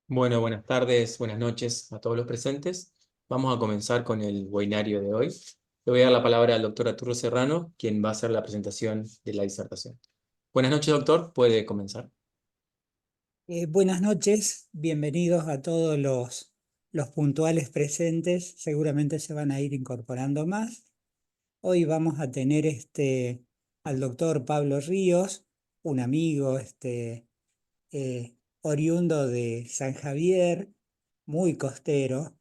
Bueno, buenas tardes, buenas noches a todos los presentes. Vamos a comenzar con el webinario de hoy. Le voy a dar la palabra al doctor Arturo Serrano, quien va a hacer la presentación de la disertación. Buenas noches, doctor. Puede comenzar. Buenas noches, bienvenidos a todos los puntuales presentes. Seguramente se van a ir incorporando más. Hoy vamos a tener al doctor Pablo Ríos, un amigo oriundo de San Javier, muy costero,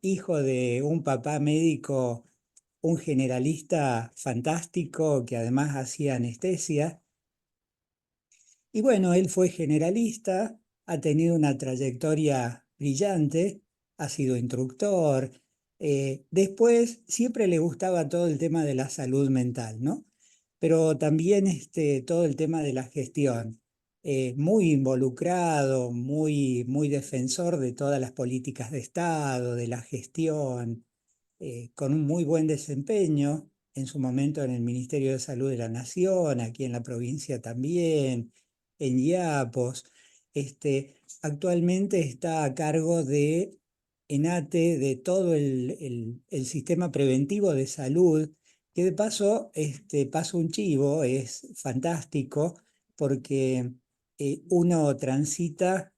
hijo de un papá médico, un generalista fantástico que además hacía anestesia. Y bueno, él fue generalista, ha tenido una trayectoria brillante, ha sido instructor. Después siempre le gustaba todo el tema de la salud mental, ¿no? Pero también todo el tema de la gestión. Muy involucrado, muy defensor de todas las políticas de Estado, de la gestión, con un muy buen desempeño en su momento en el Ministerio de Salud de la Nación, aquí en la provincia también, en Iapos. Actualmente está a cargo de ENATE, de todo el sistema preventivo de salud, que de paso, paso un chivo, es fantástico porque uno transita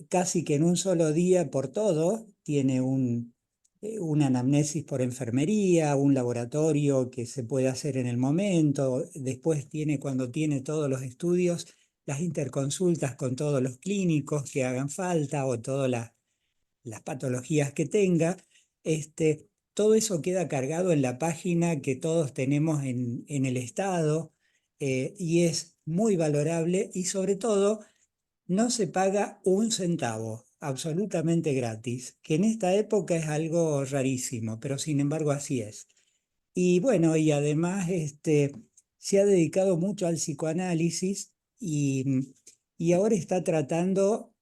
casi que en un solo día por todo, tiene una anamnesis por enfermería, un laboratorio que se puede hacer en el momento, después tiene cuando tiene todos los estudios, las interconsultas con todos los clínicos que hagan falta o todas las patologías que tenga. Todo eso queda cargado en la página que todos tenemos en el Estado, y es muy valorable y sobre todo no se paga un centavo, absolutamente gratis, que en esta época es algo rarísimo, pero sin embargo así es. Y bueno, y además se ha dedicado mucho al psicoanálisis y ahora está tratando,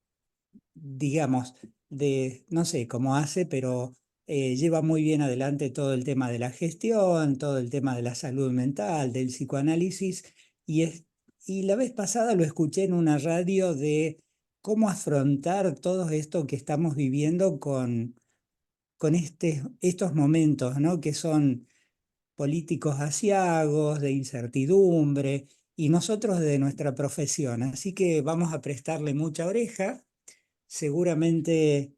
digamos, no sé cómo hace, pero lleva muy bien adelante todo el tema de la gestión, todo el tema de la salud mental, del psicoanálisis, y, es, y la vez pasada lo escuché en una radio de cómo afrontar todo esto que estamos viviendo con estos momentos, ¿no? Que son políticos asiagos, de incertidumbre, y nosotros de nuestra profesión. Así que vamos a prestarle mucha oreja. Seguramente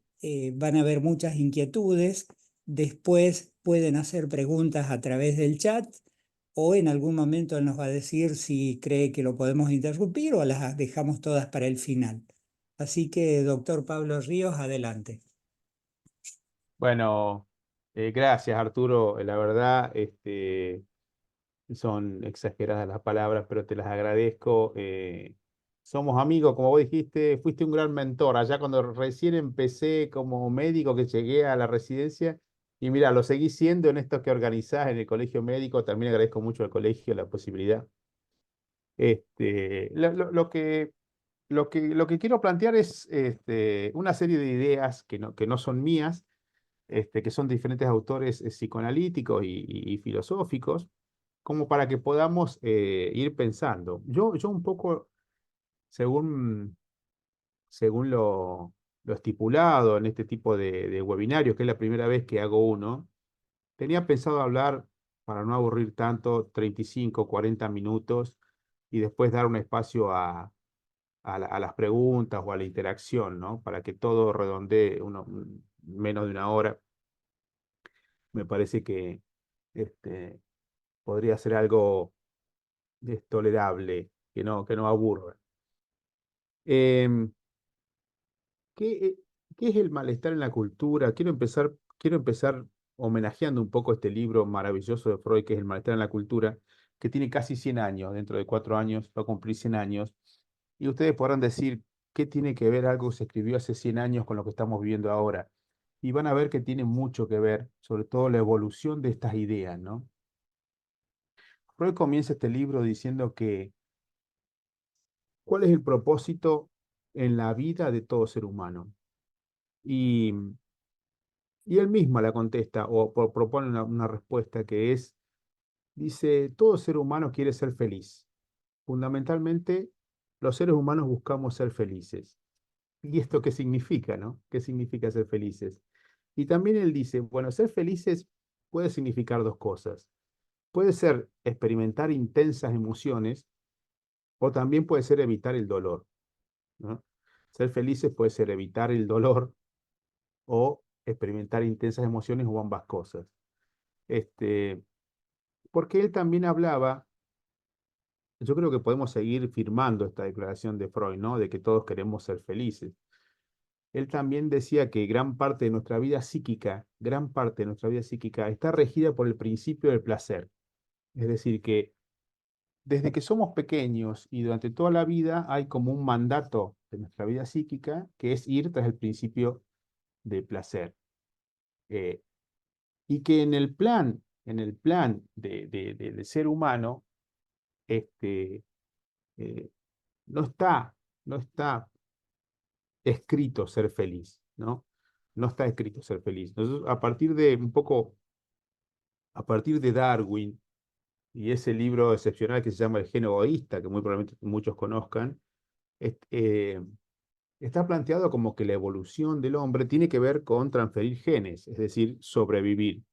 van a haber muchas inquietudes. Después pueden hacer preguntas a través del chat o en algún momento él nos va a decir si cree que lo podemos interrumpir o las dejamos todas para el final. Así que, doctor Pablo Ríos, adelante. Bueno, gracias Arturo. La verdad, son exageradas las palabras, pero te las agradezco. Somos amigos, como vos dijiste, fuiste un gran mentor. Allá cuando recién empecé como médico, que llegué a la residencia, y mira, lo seguí siendo en esto que organizás en el colegio médico. También agradezco mucho al colegio la posibilidad. Lo que quiero plantear es una serie de ideas que no son mías, que son diferentes autores psicoanalíticos y filosóficos, como para que podamos ir pensando. Yo un poco, según, según lo estipulado en este tipo de webinarios, que es la primera vez que hago uno, tenía pensado hablar, para no aburrir tanto, 35, 40 minutos y después dar un espacio a las preguntas o a la interacción, ¿no? Para que todo redondee menos de una hora. Me parece que este, podría ser algo tolerable, que no aburra. Em, ¿qué, qué es el malestar en la cultura? Quiero empezar homenajeando un poco este libro maravilloso de Freud, que es El malestar en la cultura, que tiene casi 100 años. Dentro de 4 años va a cumplir 100 años. Y ustedes podrán decir, ¿qué tiene que ver algo que se escribió hace 100 años con lo que estamos viviendo ahora? Y van a ver que tiene mucho que ver, sobre todo la evolución de estas ideas, ¿no? Freud comienza este libro diciendo que ¿cuál es el propósito en la vida de todo ser humano? Y, y él mismo la contesta o propone una respuesta que es, dice, todo ser humano quiere ser feliz. Fundamentalmente, los seres humanos buscamos ser felices. ¿y esto qué significa, no? ¿Qué significa ser felices? Y también él dice, bueno, ser felices puede significar dos cosas. Puede ser experimentar intensas emociones o también puede ser evitar el dolor, ¿no? Ser felices puede ser evitar el dolor o experimentar intensas emociones o ambas cosas. Este, porque él también hablaba, yo creo que podemos seguir firmando esta declaración de Freud, ¿no? De que todos queremos ser felices. Él también decía que gran parte de nuestra vida psíquica, gran parte de nuestra vida psíquica está regida por el principio del placer. Es decir, que desde que somos pequeños y durante toda la vida hay como un mandato de nuestra vida psíquica que es ir tras el principio del placer. Eh, y que en el plan del ser humano, este, eh, no está, no está escrito ser feliz, ¿no? No está escrito ser feliz. Nosotros, a partir de un poco, a partir de Darwin y ese libro excepcional que se llama El gen egoísta, que muy probablemente muchos conozcan, está planteado como que la evolución del hombre tiene que ver con transferir genes, es decir, sobrevivir.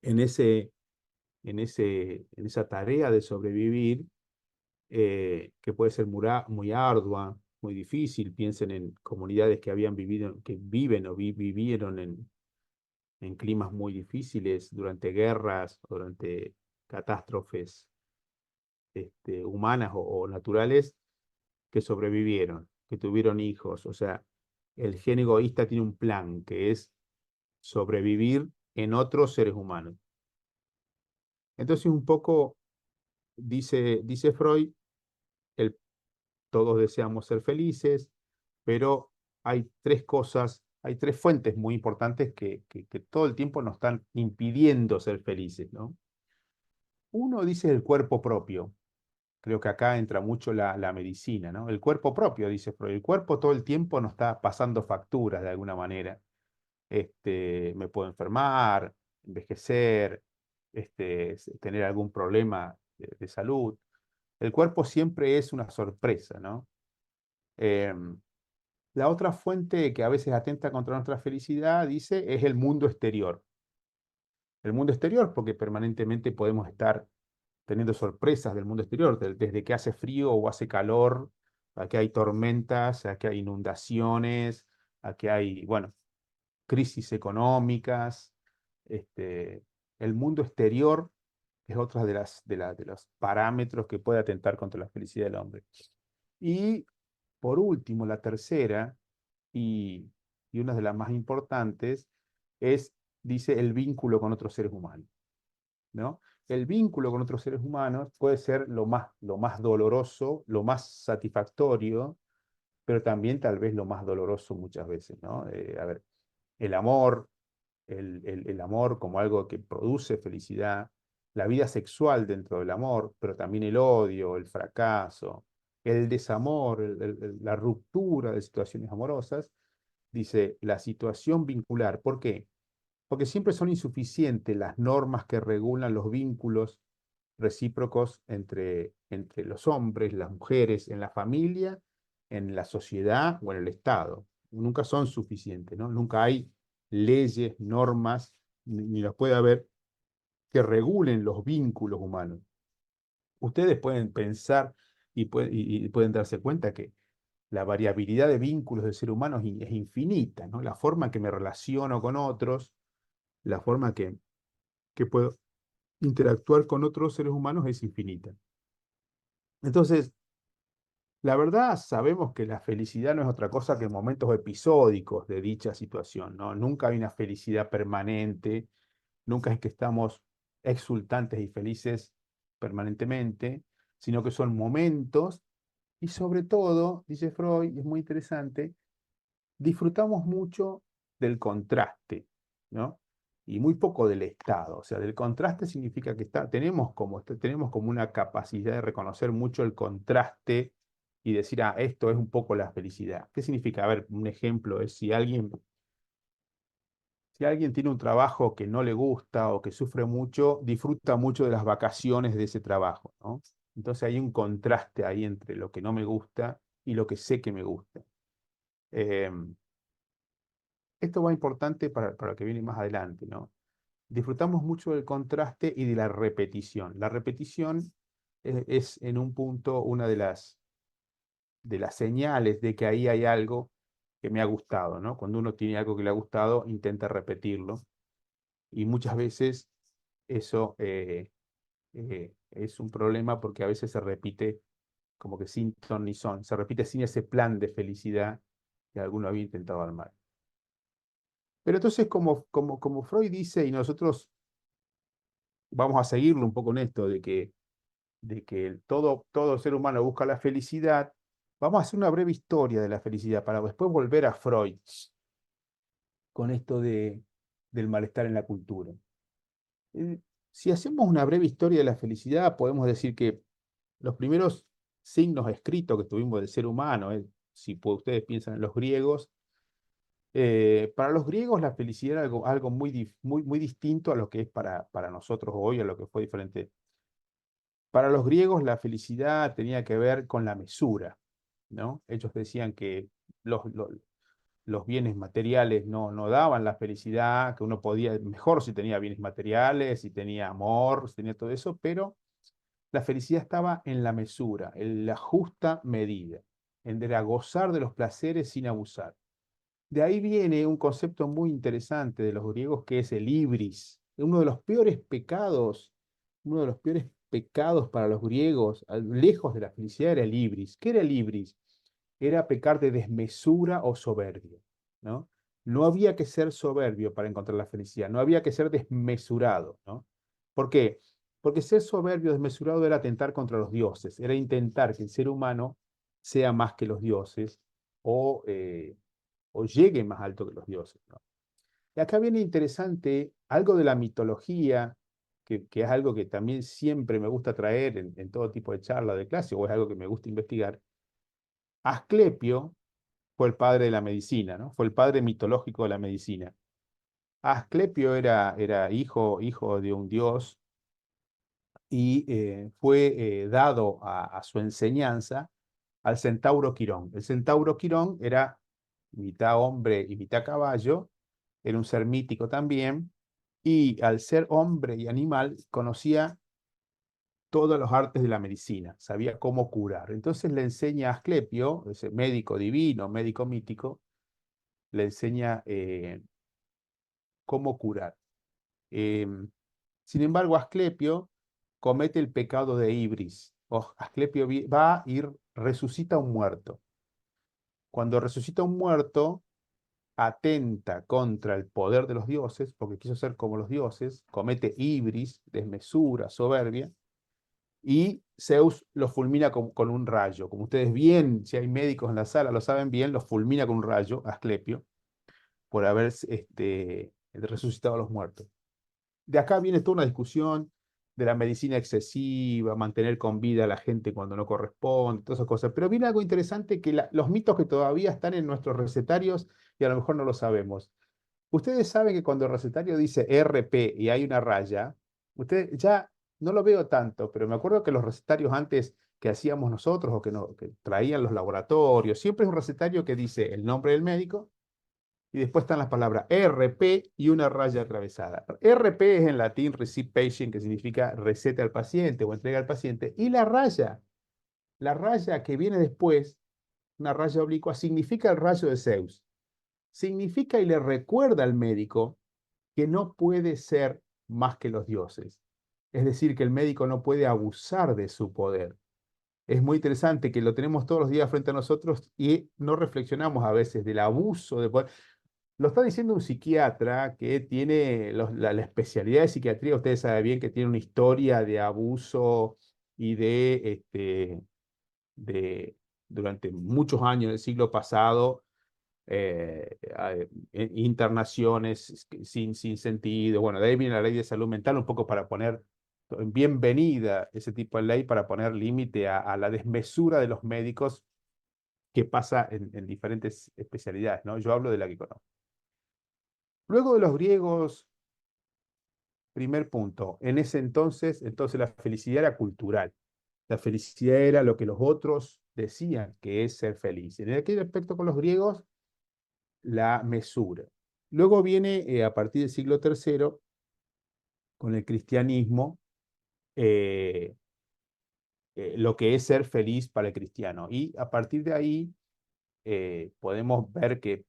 En en esa tarea de sobrevivir, que puede ser muy ardua, muy difícil. Piensen en comunidades que habían vivido, que viven o vivieron en climas muy difíciles durante guerras, o durante catástrofes humanas o naturales, que sobrevivieron, que tuvieron hijos. O sea, el gen egoísta tiene un plan que es sobrevivir en otros seres humanos. Entonces, un poco, dice Freud, el, todos deseamos ser felices, pero hay tres cosas, hay tres fuentes muy importantes que todo el tiempo nos están impidiendo ser felices, ¿no? Uno dice el cuerpo propio. Creo que acá entra mucho la medicina, ¿no? El cuerpo propio, dice Freud. El cuerpo todo el tiempo nos está pasando facturas de alguna manera. Me puedo enfermar, envejecer, tener algún problema de salud. El cuerpo siempre es una sorpresa, ¿no? Em, la otra fuente que a veces atenta contra nuestra felicidad, dice, es el mundo exterior. El mundo exterior, porque permanentemente podemos estar teniendo sorpresas del mundo exterior, desde que hace frío o hace calor, a que hay tormentas, a que hay inundaciones, a que hay, bueno, crisis económicas. El mundo exterior es otra de los parámetros que puede atentar contra la felicidad del hombre. Y por último, la tercera, y, y una de las más importantes, es, dice, el vínculo con otros seres humanos, ¿no? El vínculo con otros seres humanos puede ser lo más doloroso, lo más satisfactorio, pero también tal vez lo más doloroso muchas veces, ¿no? A ver, el amor, el amor como algo que produce felicidad, la vida sexual dentro del amor, pero también el odio, el fracaso, el desamor, la ruptura de situaciones amorosas, dice la situación vincular. ¿Por qué? Porque siempre son insuficientes las normas que regulan los vínculos recíprocos entre los hombres, las mujeres, en la familia, en la sociedad o en el Estado. Nunca son suficientes, ¿no? Nunca hay leyes, normas, ni las puede haber, que regulen los vínculos humanos. Ustedes pueden pensar y pueden darse cuenta que la variabilidad de vínculos del ser humano es infinita, ¿no? La forma en que me relaciono con otros, la forma que puedo interactuar con otros seres humanos es infinita. Entonces, la verdad, sabemos que la felicidad no es otra cosa que momentos episódicos de dicha situación, ¿no? Nunca hay una felicidad permanente, nunca es que estamos exultantes y felices permanentemente, sino que son momentos y sobre todo, dice Freud, y es muy interesante, disfrutamos mucho del contraste, ¿no? Y muy poco del estado. O sea, del contraste significa que tenemos como una capacidad de reconocer mucho el contraste y decir, ah, esto es un poco la felicidad. ¿Qué significa? A ver, un ejemplo es si alguien tiene un trabajo que no le gusta o que sufre mucho, disfruta mucho de las vacaciones de ese trabajo, ¿no? Entonces hay un contraste ahí entre lo que no me gusta y lo que sé que me gusta. Esto va importante para lo que viene más adelante, ¿no? Disfrutamos mucho del contraste y de la repetición. La repetición es en un punto una de las señales de que ahí hay algo que me ha gustado, ¿no? Cuando uno tiene algo que le ha gustado, intenta repetirlo. Y muchas veces eso es un problema porque a veces se repite como que sin ton ni son, se repite sin ese plan de felicidad que alguno había intentado armar. Pero entonces, como Freud dice, y nosotros vamos a seguirlo un poco en esto, de que todo ser humano busca la felicidad, vamos a hacer una breve historia de la felicidad para después volver a Freud con esto del malestar en la cultura. Si hacemos una breve historia de la felicidad, podemos decir que los primeros signos escritos que tuvimos del ser humano, si ustedes piensan en los griegos, para los griegos la felicidad era algo muy distinto a lo que es para nosotros hoy, a lo que fue diferente. Para los griegos la felicidad tenía que ver con la mesura, ¿no? Ellos decían que los bienes materiales no daban la felicidad, que uno podía, mejor si tenía bienes materiales, si tenía amor, si tenía todo eso, pero la felicidad estaba en la mesura, en la justa medida, en gozar de los placeres sin abusar. De ahí viene un concepto muy interesante de los griegos que es el ibris. Uno de los peores pecados, uno de los peores pecados para los griegos, lejos de la felicidad, era el ibris. ¿Qué era el ibris? Era pecar de desmesura o soberbia, ¿no? No había que ser soberbio para encontrar la felicidad, no había que ser desmesurado, ¿no? ¿Por qué? Porque ser soberbio, desmesurado era atentar contra los dioses, era intentar que el ser humano sea más que los dioses o llegue más alto que los dioses, ¿no? Y acá viene interesante algo de la mitología, que es algo que también siempre me gusta traer en todo tipo de charla de clase, o es algo que me gusta investigar. Asclepio fue el padre de la medicina, ¿no? Fue el padre mitológico de la medicina. Asclepio era hijo de un dios y fue dado a su enseñanza al centauro Quirón. El centauro Quirón era mitad hombre y mitad caballo, era un ser mítico también, y al ser hombre y animal conocía todas las artes de la medicina, sabía cómo curar. Entonces le enseña a Asclepio, ese médico divino, médico mítico, le enseña cómo curar. Sin embargo, Asclepio comete el pecado de ibris. Asclepio va y resucita a un muerto. Cuando resucita a un muerto, atenta contra el poder de los dioses, porque quiso ser como los dioses, comete ibris, desmesura, soberbia, y Zeus lo fulmina con un rayo. Como ustedes bien, si hay médicos en la sala, lo saben bien, lo fulmina con un rayo, Asclepio, por haber resucitado a los muertos. De acá viene toda una discusión de la medicina excesiva, mantener con vida a la gente cuando no corresponde, todas esas cosas. Pero viene algo interesante que los mitos que todavía están en nuestros recetarios y a lo mejor no lo sabemos. Ustedes saben que cuando el recetario dice RP y hay una raya, ustedes ya no lo veo tanto, pero me acuerdo que los recetarios antes que hacíamos nosotros o que traían los laboratorios, siempre es un recetario que dice el nombre del médico y después están las palabras RP y una raya atravesada. RP es en latín receipt patient, que significa receta al paciente o entrega al paciente, y la raya que viene después, una raya oblicua, significa el rayo de Zeus. Significa y le recuerda al médico que no puede ser más que los dioses. Es decir, que el médico no puede abusar de su poder. Es muy interesante que lo tenemos todos los días frente a nosotros y no reflexionamos a veces del abuso de poder. Lo está diciendo un psiquiatra que tiene la especialidad de psiquiatría. Ustedes saben bien que tiene una historia de abuso y de durante muchos años del siglo pasado, internaciones sin sentido. Bueno, de ahí viene la ley de salud mental, un poco para poner bienvenida ese tipo de ley, para poner límite a la desmesura de los médicos que pasa en diferentes especialidades, ¿no? Yo hablo de la que conozco. Luego de los griegos, primer punto, en ese entonces la felicidad era cultural. La felicidad era lo que los otros decían que es ser feliz. En aquel aspecto con los griegos, la mesura. Luego viene, a partir del siglo III, con el cristianismo, eh, lo que es ser feliz para el cristiano. Y a partir de ahí podemos ver que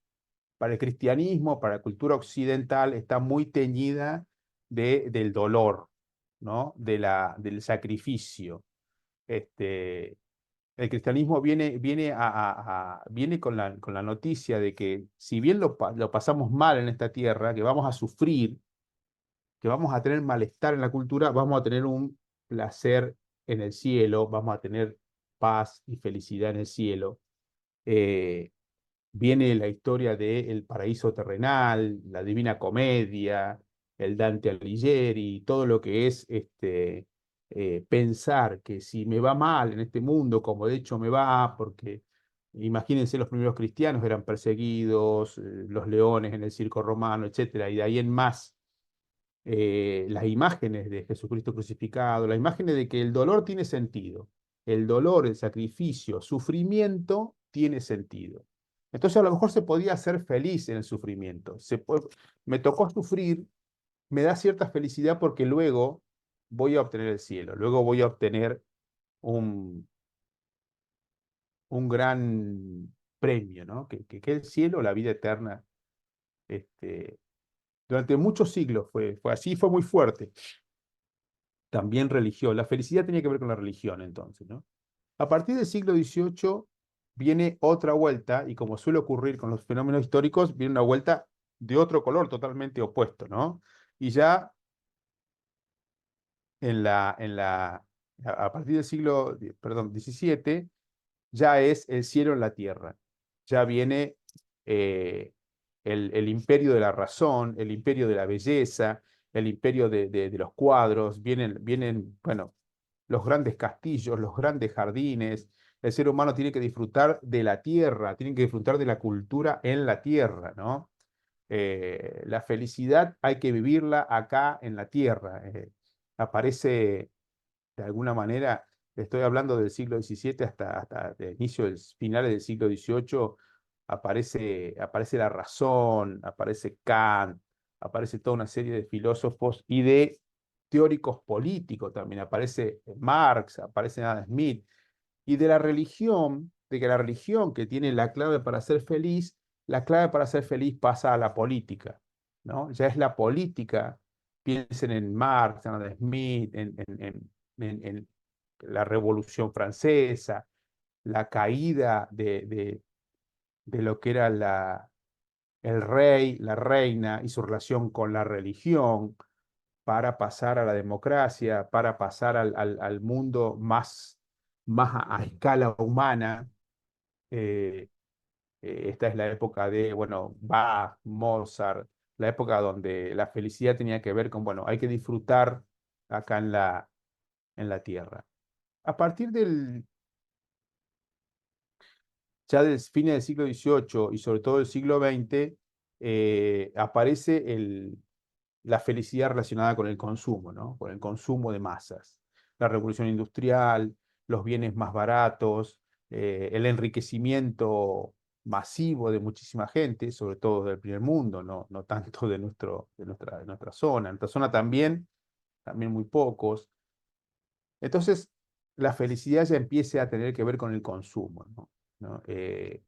para el cristianismo, para la cultura occidental, está muy teñida del dolor, ¿no? Del sacrificio. El cristianismo viene con la noticia de que si bien lo pasamos mal en esta tierra, que vamos a sufrir, que vamos a tener malestar en la cultura, vamos a tener un placer en el cielo, vamos a tener paz y felicidad en el cielo. Eh, Viene la historia de El paraíso terrenal, la Divina Comedia, el Dante Alighieri, todo lo que es pensar que si me va mal en este mundo, como de hecho me va, porque imagínense los primeros cristianos eran perseguidos, los leones en el circo romano, etcétera, y de ahí en más las imágenes de Jesucristo crucificado, las imágenes de que el dolor tiene sentido, el dolor, el sacrificio, sufrimiento tiene sentido. Entonces a lo mejor se podía ser feliz en el sufrimiento. Me tocó sufrir, me da cierta felicidad porque luego voy a obtener el cielo, luego voy a obtener un, un gran premio, ¿no? Que el cielo, la vida eterna, este, durante muchos siglos fue así, fue muy fuerte. También religión. La felicidad tenía que ver con la religión entonces, ¿no? A partir del siglo XVIII viene otra vuelta, y como suele ocurrir con los fenómenos históricos, viene una vuelta de otro color totalmente opuesto, ¿no? Y ya a partir del siglo, perdón, XVII, ya es el cielo en la tierra. Ya viene eh, el imperio de la razón, el imperio de la belleza, el imperio de los cuadros, bueno, los grandes castillos, los grandes jardines. El ser humano tiene que disfrutar de la tierra, tiene que disfrutar de la cultura en la tierra, ¿no? La felicidad hay que vivirla acá en la tierra. Aparece de alguna manera, estoy hablando del siglo XVII hasta el inicio, finales del siglo XVIII, aparece la razón, aparece Kant, aparece toda una serie de filósofos y de teóricos políticos también, aparece Marx, aparece Adam Smith, y de la religión, de que la religión que tiene la clave para ser feliz, la clave para ser feliz pasa a la política, ¿no? Ya es la política, piensen en Marx, en Adam Smith, en la Revolución Francesa, la caída de lo que era el rey, la reina y su relación con la religión para pasar a la democracia, para pasar al mundo más a escala humana. Eh, Esta es la época de, bueno, Bach, Mozart, la época donde la felicidad tenía que ver con, bueno, hay que disfrutar acá en la tierra. A partir ya del fines del siglo XVIII y sobre todo del siglo XX, aparece la felicidad relacionada con el consumo, ¿no? Con el consumo de masas. La revolución industrial, los bienes más baratos, el enriquecimiento masivo de muchísima gente, sobre todo del primer mundo, no tanto de nuestra zona. En nuestra zona también muy pocos. Entonces, la felicidad ya empieza a tener que ver con el consumo, ¿no? ¿No? El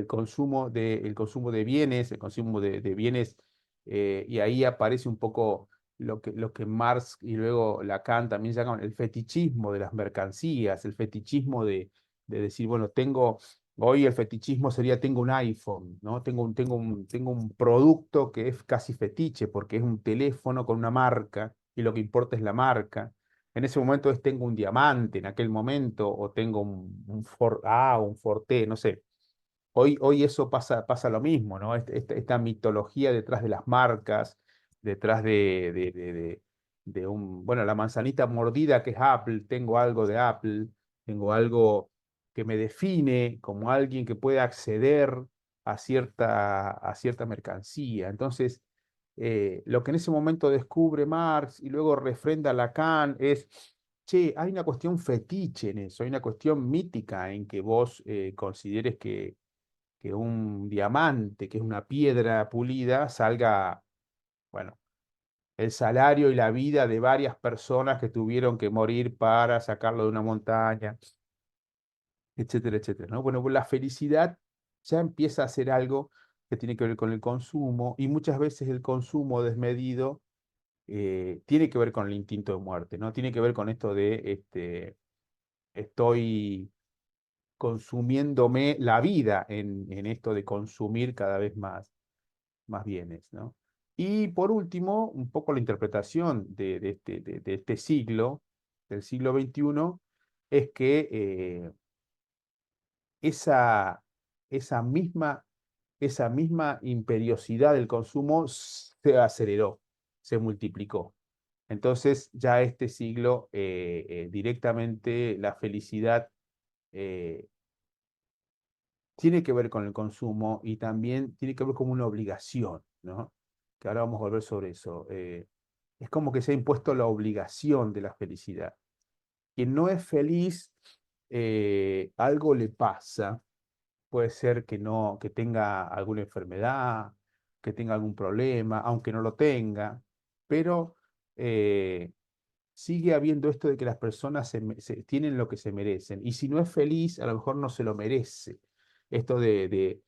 consumo de bienes, el consumo de bienes, y ahí aparece un poco lo que Marx y luego Lacan también llaman el fetichismo de las mercancías, el fetichismo de decir, bueno, hoy el fetichismo sería, tengo un iPhone, ¿no? Tengo un producto que es casi fetiche porque es un teléfono con una marca y lo que importa es la marca. En ese momento tengo un diamante en aquel momento, o tengo un Forte, no sé. Hoy eso pasa lo mismo, ¿no? Esta mitología detrás de las marcas, detrás bueno, la manzanita mordida que es Apple, tengo algo de Apple, tengo algo que me define como alguien que puede acceder a cierta mercancía. Entonces, lo que en ese momento descubre Marx y luego refrenda Lacan es, che, hay una cuestión fetiche en eso, hay una cuestión mítica en que vos consideres que que un diamante, que es una piedra pulida, salga, bueno, el salario y la vida de varias personas que tuvieron que morir para sacarlo de una montaña, etcétera, etcétera, ¿no? Bueno, pues la felicidad ya empieza a ser algo que tiene que ver con el consumo, y muchas veces el consumo desmedido tiene que ver con el instinto de muerte, ¿no? Tiene que ver con esto de estoy consumiéndome la vida en esto de consumir cada vez más bienes, ¿no? Y por último, un poco la interpretación de este siglo, del siglo XXI, es que esa, esa misma, esa misma imperiosidad del consumo se aceleró, se multiplicó. Entonces, ya este siglo, directamente la felicidad eh, tiene que ver con el consumo, y también tiene que ver como una obligación, ¿no? Que ahora vamos a volver sobre eso. Es como que se ha impuesto la obligación de la felicidad. Quien no es feliz, algo le pasa. Puede ser que no, que tenga alguna enfermedad, que tenga algún problema, aunque no lo tenga, pero eh, sigue habiendo esto de que las personas tienen lo que se merecen, y si no es feliz, a lo mejor no se lo merece. Esto de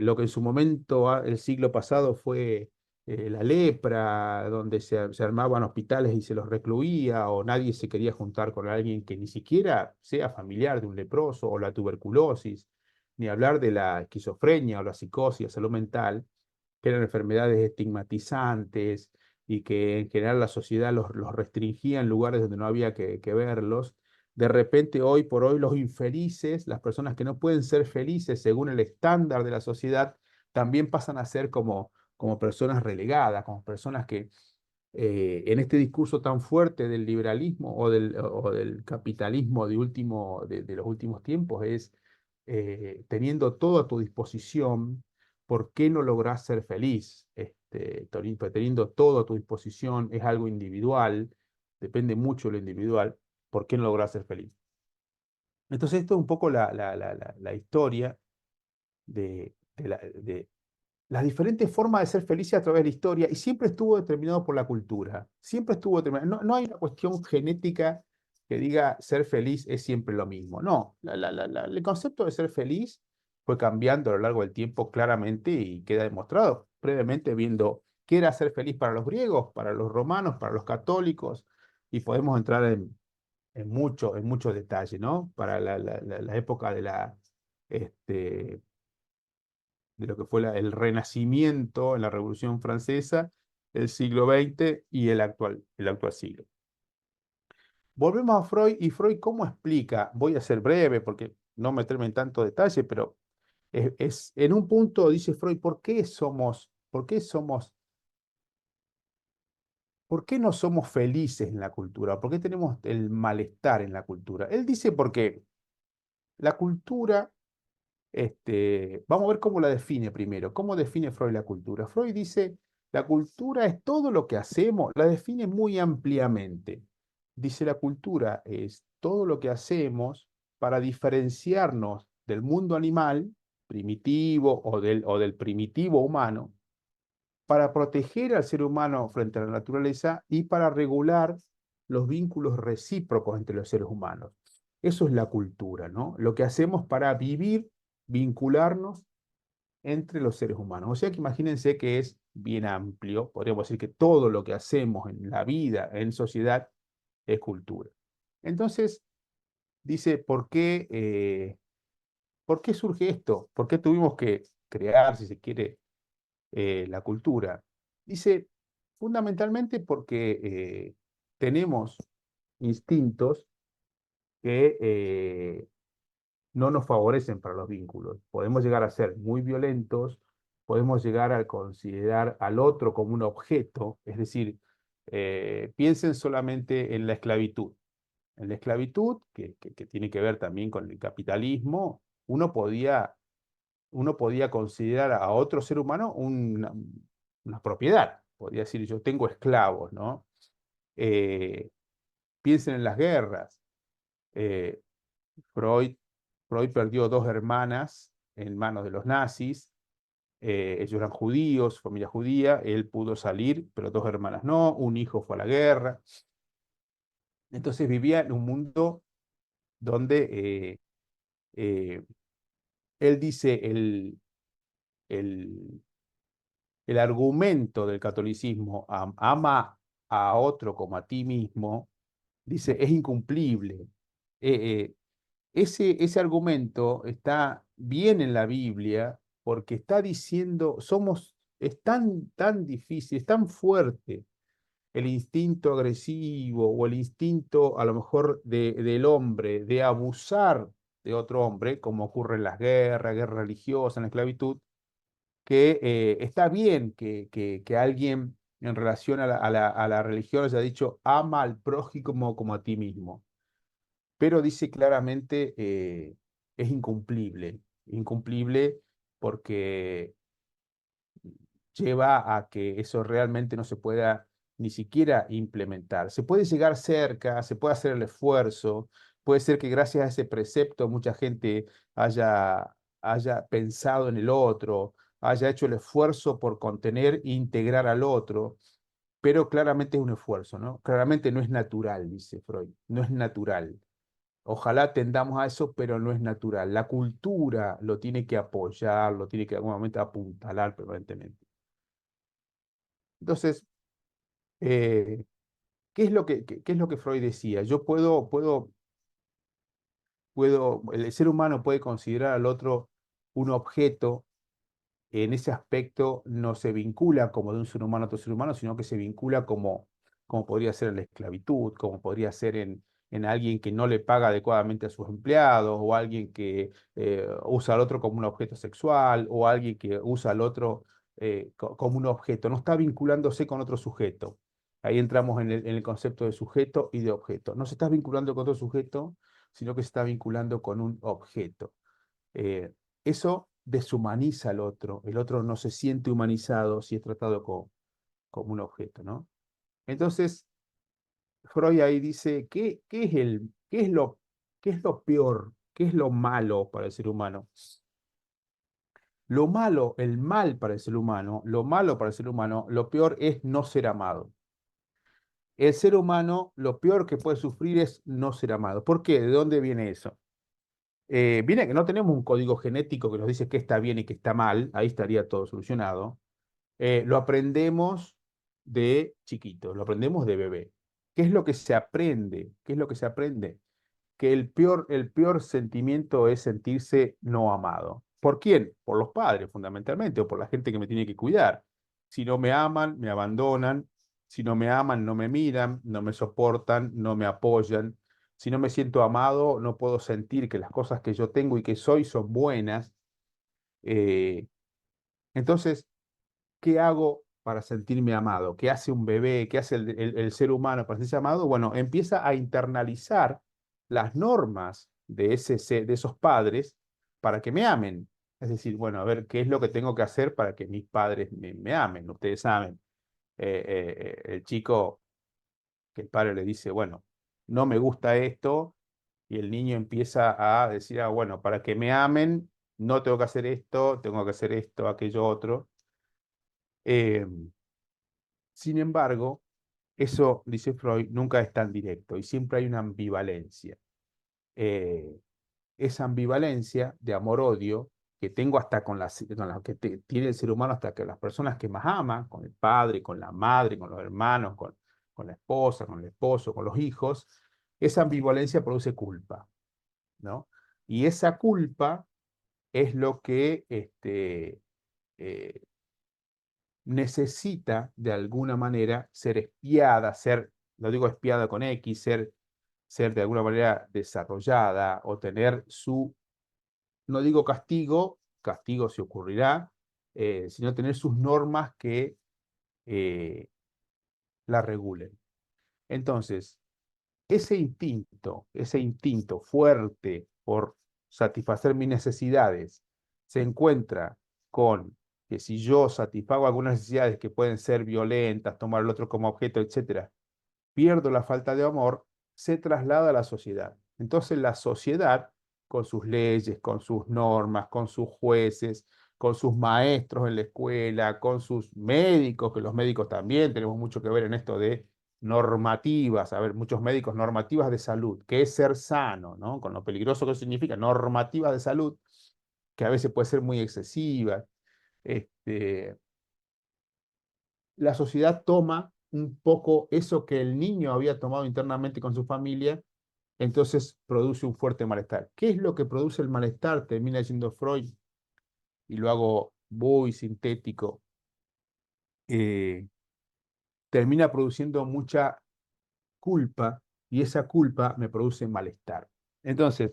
lo que en su momento, el siglo pasado, fue la lepra, donde se armaban hospitales y se los recluía, o nadie se quería juntar con alguien que ni siquiera sea familiar de un leproso, o la tuberculosis, ni hablar de la esquizofrenia o la psicosis, la salud mental, que eran enfermedades estigmatizantes, y que en general la sociedad los restringía en lugares donde no había que verlos. De repente, hoy por hoy, los infelices, las personas que no pueden ser felices según el estándar de la sociedad, también pasan a ser como personas relegadas, como personas que en este discurso tan fuerte del liberalismo o del capitalismo de los últimos tiempos, es teniendo todo a tu disposición, ¿por qué no lográs ser feliz? Teniendo todo a tu disposición, es algo individual, depende mucho de lo individual, ¿por qué no lográs ser feliz? Entonces, esto es un poco la historia de las diferentes formas de ser felices a través de la historia, y siempre estuvo determinado por la cultura, siempre estuvo determinado. No hay una cuestión genética que diga ser feliz es siempre lo mismo. No, el concepto de ser feliz fue cambiando a lo largo del tiempo claramente, y queda demostrado previamente viendo qué era ser feliz para los griegos, para los romanos, para los católicos, y podemos entrar en muchos detalles, ¿no? Para la época este, de lo que fue el Renacimiento en la Revolución Francesa, el siglo XX y el actual siglo. Volvemos a Freud, y Freud, ¿cómo explica? Voy a ser breve porque no meterme en tanto detalle, pero en un punto dice Freud, ¿por qué no somos felices en la cultura? ¿Por qué tenemos el malestar en la cultura? Él dice porque la cultura, vamos a ver cómo la define primero. ¿Cómo define Freud la cultura? Freud dice, la cultura es todo lo que hacemos, la define muy ampliamente. Dice, la cultura es todo lo que hacemos para diferenciarnos del mundo animal, primitivo, o del primitivo humano, para proteger al ser humano frente a la naturaleza, y para regular los vínculos recíprocos entre los seres humanos. Eso es la cultura, ¿no? Lo que hacemos para vivir, vincularnos entre los seres humanos. O sea que imagínense que es bien amplio, podríamos decir que todo lo que hacemos en la vida, en sociedad, es cultura. Entonces, dice, ¿por qué surge esto? ¿Por qué tuvimos que crear, si se quiere, la cultura? Dice, fundamentalmente porque tenemos instintos que no nos favorecen para los vínculos. Podemos llegar a ser muy violentos, podemos llegar a considerar al otro como un objeto, es decir, piensen solamente en la esclavitud. En la esclavitud, que tiene que ver también con el capitalismo, uno podía considerar a otro ser humano una propiedad. Podría decir, yo tengo esclavos, ¿no? Eh, Piensen en las guerras. Eh, Freud, Freud perdió dos hermanas en manos de los nazis. Ellos eran judíos, familia judía, él pudo salir, pero 2 hermanas no, un hijo fue a la guerra. Entonces vivía en un mundo donde eh, él dice el, el argumento del catolicismo, ama a otro como a ti mismo, dice, es incumplible. Eh, ese argumento está bien en la Biblia porque está diciendo, es tan difícil, es tan fuerte el instinto agresivo o el instinto a lo mejor del hombre de abusar de otro hombre, como ocurre en las guerras religiosas, en la esclavitud, que está bien que alguien en relación a la religión haya dicho ama al prójimo como a ti mismo, pero dice claramente es incumplible porque lleva a que eso realmente no se pueda ni siquiera implementar. Se puede llegar cerca, se puede hacer el esfuerzo, puede ser que gracias a ese precepto mucha gente haya pensado en el otro, haya hecho el esfuerzo por contener e integrar al otro, pero claramente es un esfuerzo, ¿no? Claramente no es natural, dice Freud, no es natural. Ojalá tendamos a eso, pero no es natural. La cultura lo tiene que apoyar, lo tiene que en algún momento apuntalar permanentemente. Entonces, eh, ¿qué es lo que Freud decía? El ser humano puede considerar al otro un objeto. En ese aspecto no se vincula como de un ser humano a otro ser humano, sino que se vincula como podría ser en la esclavitud, como podría ser en alguien que no le paga adecuadamente a sus empleados, o alguien que usa al otro como un objeto sexual, o alguien que usa al otro como un objeto. No está vinculándose con otro sujeto. Ahí entramos en el concepto de sujeto y de objeto. No se está vinculando con otro sujeto, sino que se está vinculando con un objeto. Eso deshumaniza al otro. El otro no se siente humanizado si es tratado como un objeto, ¿no? Entonces, Freud ahí dice, qué es lo peor? ¿Qué es lo malo para el ser humano? Lo malo, el mal para el ser humano, lo malo para el ser humano, lo peor es no ser amado. El ser humano, lo peor que puede sufrir es no ser amado. ¿Por qué? ¿De dónde viene eso? Viene que no tenemos un código genético que nos dice qué está bien y qué está mal, ahí estaría todo solucionado. Lo aprendemos de chiquito, lo aprendemos de bebé. ¿Qué es lo que se aprende? ¿Qué es lo que se aprende? Que el peor sentimiento es sentirse no amado. ¿Por quién? Por los padres, fundamentalmente, o por la gente que me tiene que cuidar. Si no me aman, me abandonan. Si no me aman, no me miran, no me soportan, no me apoyan. Si no me siento amado, no puedo sentir que las cosas que yo tengo y que soy son buenas. Eh, entonces, ¿qué hago para sentirme amado? ¿Qué hace un bebé? ¿Qué hace el ser humano para sentirse amado? Bueno, empieza a internalizar las normas de esos padres para que me amen. Es decir, bueno, a ver, ¿qué es lo que tengo que hacer para que mis padres me amen? Ustedes saben, el chico que el padre le dice, bueno, no me gusta esto, y el niño empieza a decir, bueno, para que me amen, no tengo que hacer esto, aquello otro. Eh, Sin embargo, eso, dice Freud, nunca es tan directo y siempre hay una ambivalencia. Eh, esa ambivalencia de amor-odio que tengo hasta con la que tiene el ser humano, hasta que las personas que más aman, con el padre, con la madre, con los hermanos, con la esposa, con el esposo, con los hijos, esa ambivalencia produce culpa, ¿no? Y esa culpa es lo que eh, necesita de alguna manera ser espiada, lo digo espiada con X, ser de alguna manera desarrollada o tener no digo castigo se ocurrirá, sino tener sus normas que eh, la regulen. Entonces, ese instinto fuerte por satisfacer mis necesidades, se encuentra con que si yo satisfago algunas necesidades que pueden ser violentas, tomar al otro como objeto, etcétera, pierdo la falta de amor, se traslada a la sociedad. Entonces la sociedad con sus leyes, con sus normas, con sus jueces, con sus maestros en la escuela, con sus médicos, que los médicos también tenemos mucho que ver en esto de normativas, a ver, muchos médicos, normativas de salud, que es ser sano, ¿no? Con lo peligroso que significa, normativas de salud, que a veces puede ser muy excesiva. La sociedad toma un poco eso que el niño había tomado internamente con su familia, entonces produce un fuerte malestar. ¿Qué es lo que produce el malestar? Termina diciendo Freud, y lo hago muy sintético, termina produciendo mucha culpa y esa culpa me produce malestar. Entonces,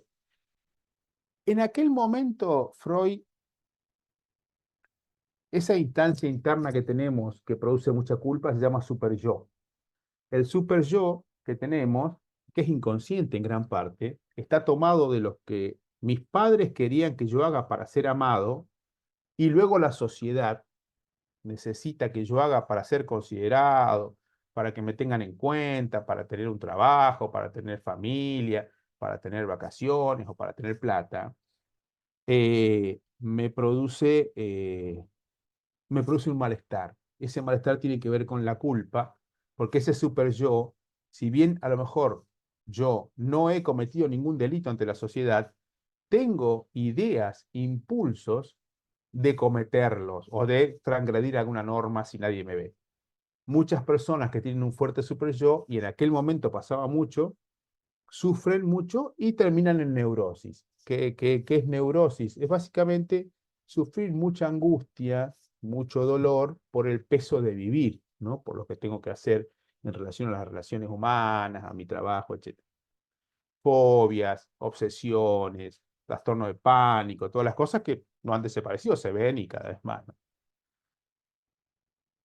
en aquel momento, Freud, esa instancia interna que tenemos que produce mucha culpa se llama superyo. El superyo que tenemos, que es inconsciente en gran parte, está tomado de lo que mis padres querían que yo haga para ser amado y luego la sociedad necesita que yo haga para ser considerado, para que me tengan en cuenta, para tener un trabajo, para tener familia, para tener vacaciones o para tener plata, me produce un malestar. Ese malestar tiene que ver con la culpa, porque ese super yo, si bien a lo mejor yo no he cometido ningún delito ante la sociedad, tengo ideas, impulsos de cometerlos o de transgredir alguna norma si nadie me ve. Muchas personas que tienen un fuerte super yo, y en aquel momento pasaba mucho, sufren mucho y terminan en neurosis. ¿Qué es neurosis? Es básicamente sufrir mucha angustia, mucho dolor por el peso de vivir, ¿no? Por lo que tengo que hacer en relación a las relaciones humanas, a mi trabajo, etc. Fobias, obsesiones, trastorno de pánico, todas las cosas que no han desaparecido, se ven y cada vez más, ¿no?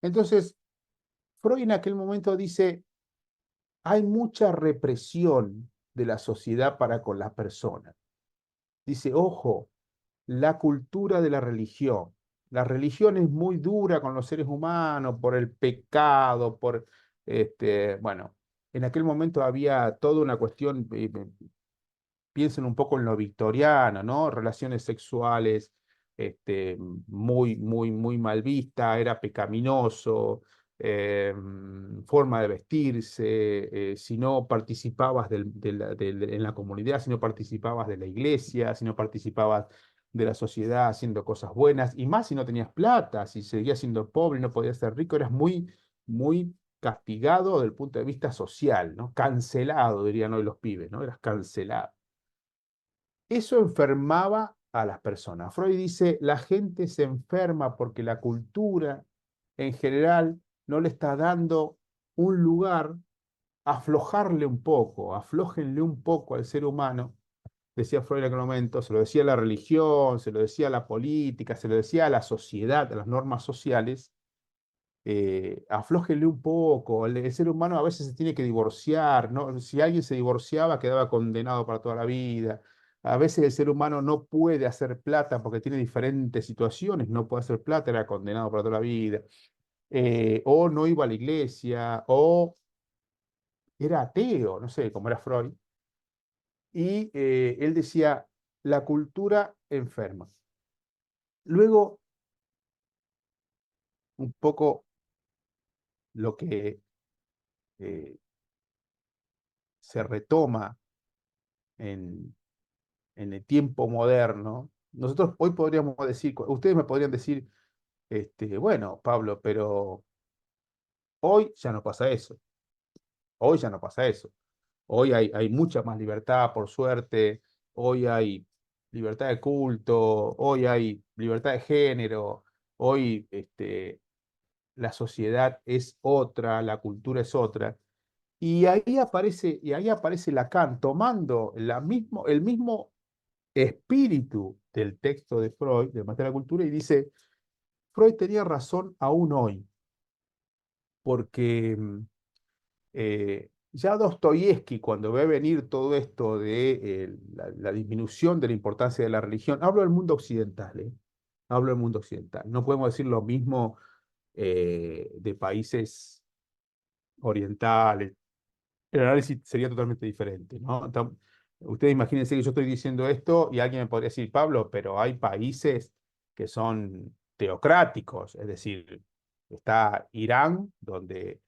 Entonces, Freud en aquel momento dice, hay mucha represión de la sociedad para con las personas. Dice, ojo, la cultura de la religión. La religión es muy dura con los seres humanos por el pecado, bueno, en aquel momento había toda una cuestión, piensen un poco en lo victoriano, ¿no? Relaciones sexuales, muy mal vista, era pecaminoso, forma de vestirse, si no participabas en la comunidad, si no participabas de la iglesia, si no participabas de la sociedad haciendo cosas buenas, y más si no tenías plata, si seguías siendo pobre y no podías ser rico, eras muy castigado desde el punto de vista social, ¿no? Cancelado, dirían hoy los pibes, ¿no? Eras cancelado. Eso enfermaba a las personas. Freud dice, la gente se enferma porque la cultura en general no le está dando un lugar, aflojarle un poco, aflójenle un poco al ser humano, decía Freud en aquel momento, se lo decía a la religión, se lo decía a la política, se lo decía a la sociedad, a las normas sociales, aflójenle un poco, el ser humano a veces se tiene que divorciar, ¿no? Si alguien se divorciaba quedaba condenado para toda la vida. A veces el ser humano no puede hacer plata porque tiene diferentes situaciones, no puede hacer plata, era condenado para toda la vida. O no iba a la iglesia, o era ateo, no sé, como era Freud. Y él decía, la cultura enferma. Luego, un poco lo que eh, se retoma en, en el tiempo moderno, nosotros hoy podríamos decir, ustedes me podrían decir, bueno, Pablo, pero hoy ya no pasa eso, hoy ya no pasa eso. Hoy hay mucha más libertad, por suerte, hoy hay libertad de culto, hoy hay libertad de género, hoy la sociedad es otra, la cultura es otra. Y ahí aparece Lacan tomando el mismo espíritu del texto de Freud, de Materia de la Cultura, y dice, Freud tenía razón aún hoy, porque ya Dostoyevsky, cuando ve venir todo esto de la disminución de la importancia de la religión, hablo del mundo occidental, hablo del mundo occidental, no podemos decir lo mismo de países orientales, el análisis sería totalmente diferente, ¿no? Ustedes imagínense que yo estoy diciendo esto y alguien me podría decir, Pablo, pero hay países que son teocráticos, es decir, está Irán, donde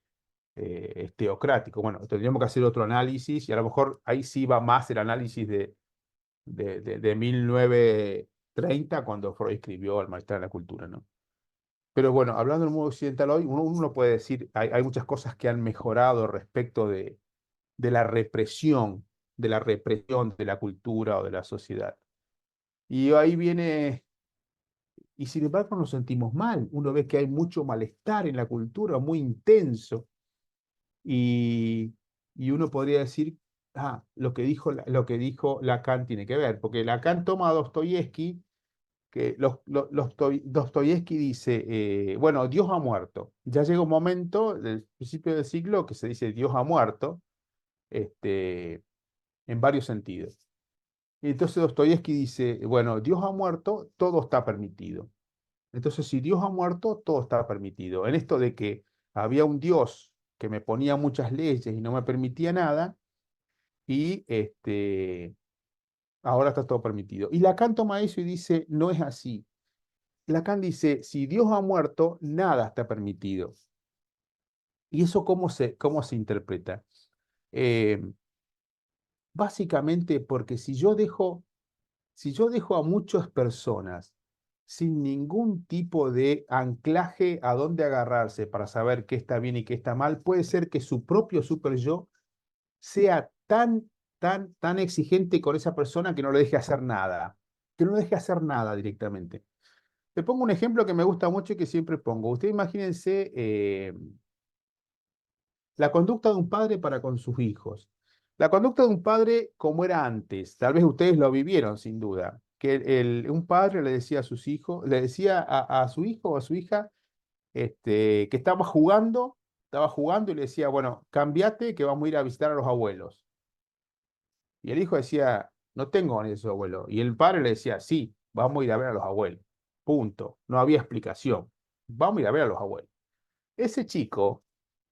es teocrático. Bueno, tendríamos que hacer otro análisis y a lo mejor ahí sí va más el análisis de 1930, cuando Freud escribió El malestar en la cultura, ¿no? Pero bueno, hablando del mundo occidental hoy, uno puede decir, hay muchas cosas que han mejorado respecto de la represión, de la represión de la cultura o de la sociedad. Y ahí viene, y sin embargo nos sentimos mal. Uno ve que hay mucho malestar en la cultura, muy intenso. Y, y uno podría decir, lo que dijo Lacan tiene que ver, porque Lacan toma a Dostoyevsky, que Dostoyevsky dice, bueno, Dios ha muerto. Ya llega un momento del principio del siglo que se dice Dios ha muerto, este, en varios sentidos. Y entonces Dostoyevsky dice, bueno, Dios ha muerto, todo está permitido. Entonces, si Dios ha muerto, todo está permitido. En esto de que había un Dios que me ponía muchas leyes y no me permitía nada, y ahora está todo permitido. Y Lacan toma eso y dice, no es así. Lacan dice, si Dios ha muerto, nada está permitido. ¿Y eso cómo se interpreta? Eh, Básicamente porque si yo dejo a muchas personas sin ningún tipo de anclaje a dónde agarrarse para saber qué está bien y qué está mal, puede ser que su propio super yo sea tan exigente con esa persona que no le deje hacer nada, que no le deje hacer nada directamente. Te pongo un ejemplo que me gusta mucho y que siempre pongo. Ustedes imagínense la conducta de un padre para con sus hijos. La conducta de un padre como era antes, tal vez ustedes lo vivieron sin duda, que un padre le decía a sus hijos, le decía a su hijo o a su hija que estaba jugando y le decía, bueno, cambiate que vamos a ir a visitar a los abuelos. Y el hijo decía, no tengo a esos abuelos. Y el padre le decía, sí, vamos a ir a ver a los abuelos. Punto. No había explicación. Vamos a ir a ver a los abuelos. Ese chico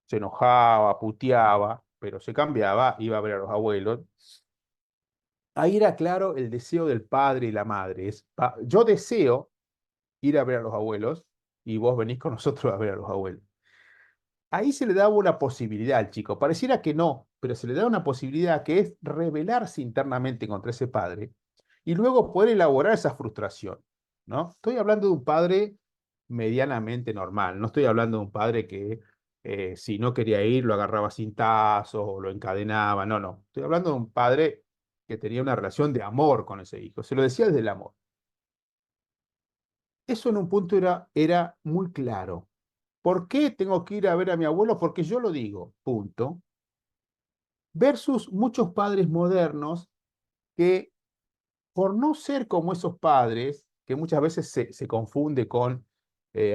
se enojaba, puteaba, pero se cambiaba, iba a ver a los abuelos. Ahí era claro el deseo del padre y la madre. Yo deseo ir a ver a los abuelos y vos venís con nosotros a ver a los abuelos. Ahí se le daba una posibilidad al chico. Pareciera que no, pero se le da una posibilidad que es rebelarse internamente contra ese padre y luego poder elaborar esa frustración, ¿no? Estoy hablando de un padre medianamente normal, no estoy hablando de un padre que si no quería ir lo agarraba sin tazos o lo encadenaba, no, no. Estoy hablando de un padre que tenía una relación de amor con ese hijo, se lo decía desde el amor. Eso en un punto era muy claro. ¿Por qué tengo que ir a ver a mi abuelo? Porque yo lo digo, punto. Versus muchos padres modernos que, por no ser como esos padres, que muchas veces se confunde con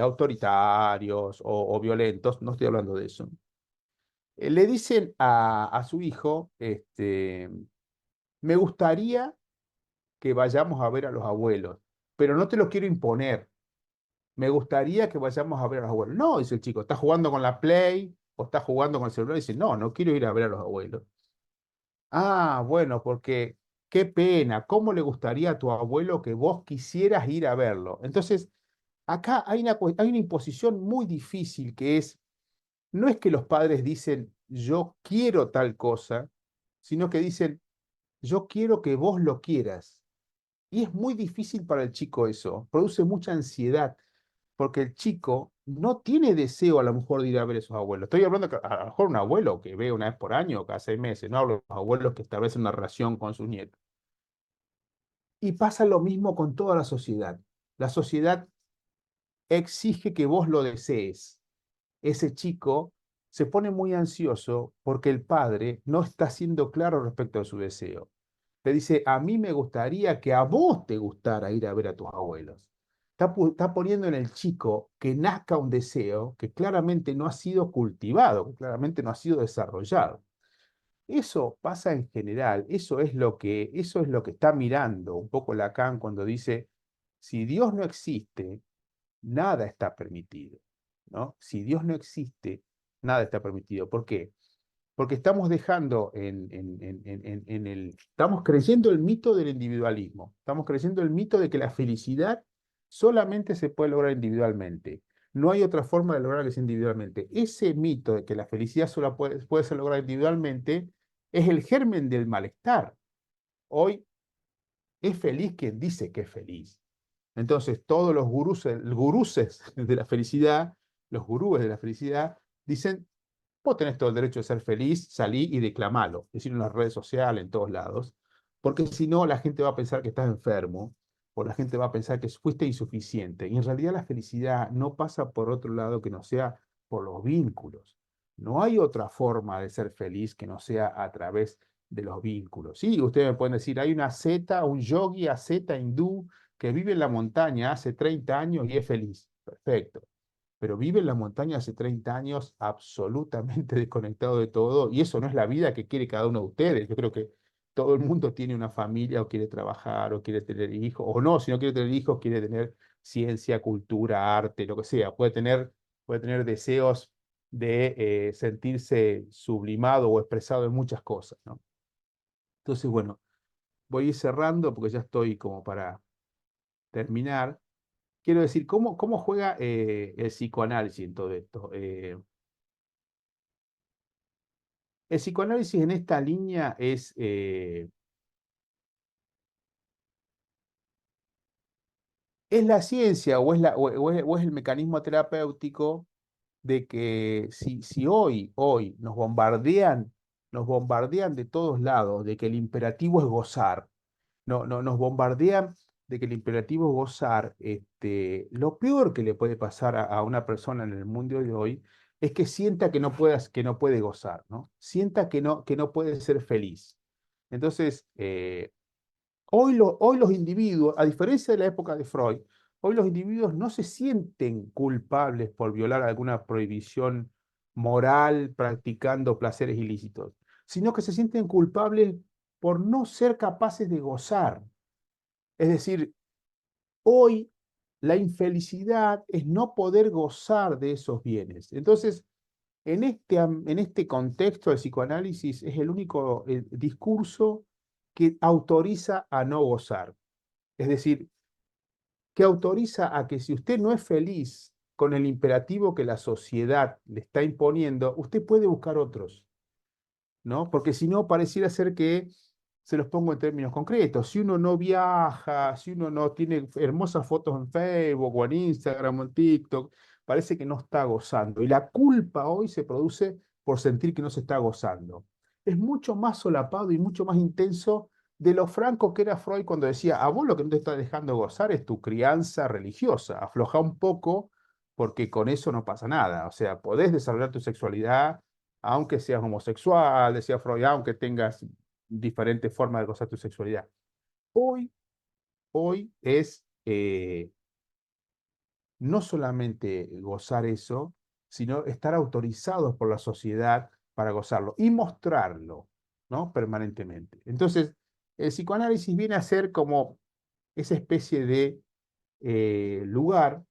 autoritarios o violentos, no estoy hablando de eso, le dicen a su hijo, me gustaría que vayamos a ver a los abuelos, pero no te lo quiero imponer. Me gustaría que vayamos a ver a los abuelos. No, dice el chico, está jugando con la Play o está jugando con el celular y dice, no, no quiero ir a ver a los abuelos. Ah, bueno, porque qué pena, ¿cómo le gustaría a tu abuelo que vos quisieras ir a verlo? Entonces, acá hay una imposición muy difícil que no es que los padres dicen, yo quiero tal cosa, sino que dicen, yo quiero que vos lo quieras. Y es muy difícil para el chico eso, produce mucha ansiedad porque el chico no tiene deseo a lo mejor de ir a ver a sus abuelos. Estoy hablando a lo mejor un abuelo que ve una vez por año o cada 6 meses, no hablo de los abuelos que establecen una relación con sus nietos. Y pasa lo mismo con toda la sociedad. La sociedad exige que vos lo desees. Ese chico se pone muy ansioso porque el padre no está siendo claro respecto a su deseo. Te dice, a mí me gustaría que a vos te gustara ir a ver a tus abuelos. Está poniendo en el chico que nazca un deseo que claramente no ha sido cultivado, que claramente no ha sido desarrollado. Eso pasa en general, eso es lo que está mirando un poco Lacan cuando dice, si Dios no existe, nada está permitido, ¿no? Si Dios no existe, nada está permitido. ¿Por qué? porque estamos dejando estamos creyendo el mito del individualismo, estamos creyendo el mito de que la felicidad solamente se puede lograr individualmente. No hay otra forma de lograr que sea individualmente. Ese mito de que la felicidad solo puede ser lograda individualmente es el germen del malestar. Hoy es feliz quien dice que es feliz. Entonces, todos los guruses de la felicidad, los gurúes de la felicidad, dicen: vos tenés todo el derecho de ser feliz, salí y declamalo, decirlo en las redes sociales, en todos lados, porque si no, la gente va a pensar que estás enfermo, o la gente va a pensar que fuiste insuficiente. Y en realidad la felicidad no pasa por otro lado que no sea por los vínculos. No hay otra forma de ser feliz que no sea a través de los vínculos. Sí, ustedes me pueden decir, hay una asceta, un yogi asceta hindú que vive en la montaña hace 30 años y es feliz. Perfecto, pero vive en la montaña hace 30 años absolutamente desconectado de todo, y eso no es la vida que quiere cada uno de ustedes. Yo creo que todo el mundo tiene una familia, o quiere trabajar, o quiere tener hijos, o no, si no quiere tener hijos, quiere tener ciencia, cultura, arte, lo que sea. Puede tener deseos de sentirse sublimado o expresado en muchas cosas, ¿no? Entonces, bueno, voy a ir cerrando porque ya estoy como para terminar. Quiero decir, ¿cómo juega el psicoanálisis en todo esto? El psicoanálisis en esta línea es la ciencia, o es el mecanismo terapéutico de que si hoy nos bombardean de todos lados, de que el imperativo es gozar. No, nos bombardean de que el imperativo es gozar. Lo peor que le puede pasar a una persona en el mundo de hoy es que sienta que no puede gozar, ¿no? Sienta que no puede ser feliz. Entonces, hoy los individuos, a diferencia de la época de Freud, hoy los individuos no se sienten culpables por violar alguna prohibición moral practicando placeres ilícitos, sino que se sienten culpables por no ser capaces de gozar. Es decir, hoy la infelicidad es no poder gozar de esos bienes. Entonces, en este contexto, el psicoanálisis es el único discurso que autoriza a no gozar. Es decir, que autoriza a que si usted no es feliz con el imperativo que la sociedad le está imponiendo, usted puede buscar otros, ¿no? Porque si no, pareciera ser que, se los pongo en términos concretos, si uno no viaja, si uno no tiene hermosas fotos en Facebook o en Instagram o en TikTok, parece que no está gozando. Y la culpa hoy se produce por sentir que no se está gozando. Es mucho más solapado y mucho más intenso de lo franco que era Freud cuando decía: a vos lo que no te está dejando gozar es tu crianza religiosa, afloja un poco porque con eso no pasa nada. O sea, podés desarrollar tu sexualidad aunque seas homosexual, decía Freud, aunque tengas diferentes formas de gozar tu sexualidad. Hoy, hoy es no solamente gozar eso, sino estar autorizados por la sociedad para gozarlo y mostrarlo, ¿no? Permanentemente. Entonces, el psicoanálisis viene a ser como esa especie de lugar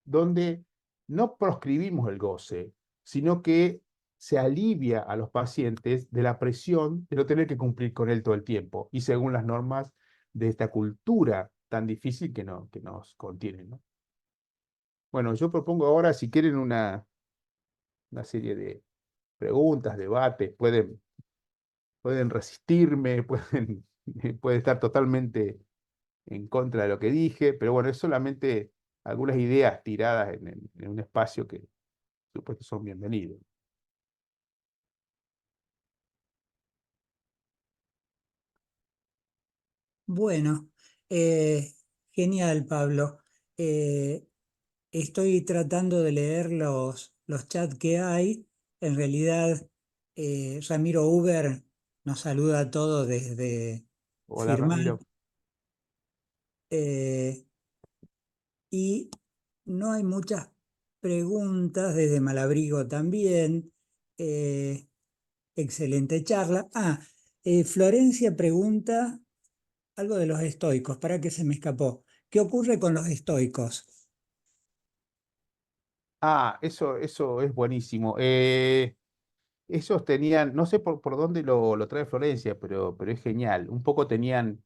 donde no proscribimos el goce, sino que se alivia a los pacientes de la presión de no tener que cumplir con él todo el tiempo y según las normas de esta cultura tan difícil que nos contiene, ¿no? Bueno, yo propongo ahora, si quieren, una serie de preguntas, debates, pueden resistirme, pueden estar totalmente en contra de lo que dije, pero bueno, es solamente algunas ideas tiradas en un espacio que supuesto son bienvenidos. Bueno, genial, Pablo. Eh, Estoy tratando de leer los chats que hay. En realidad, Ramiro Uber nos saluda a todos desde Hola Firmat. Ramiro. eh, y no hay muchas preguntas desde Malabrigo también. eh, Excelente charla. Florencia pregunta algo de los estoicos, para que se me escapó. ¿Qué ocurre con los estoicos? Eso es buenísimo. ellos tenían, no sé por dónde lo trae Florencia, pero es genial. Un poco tenían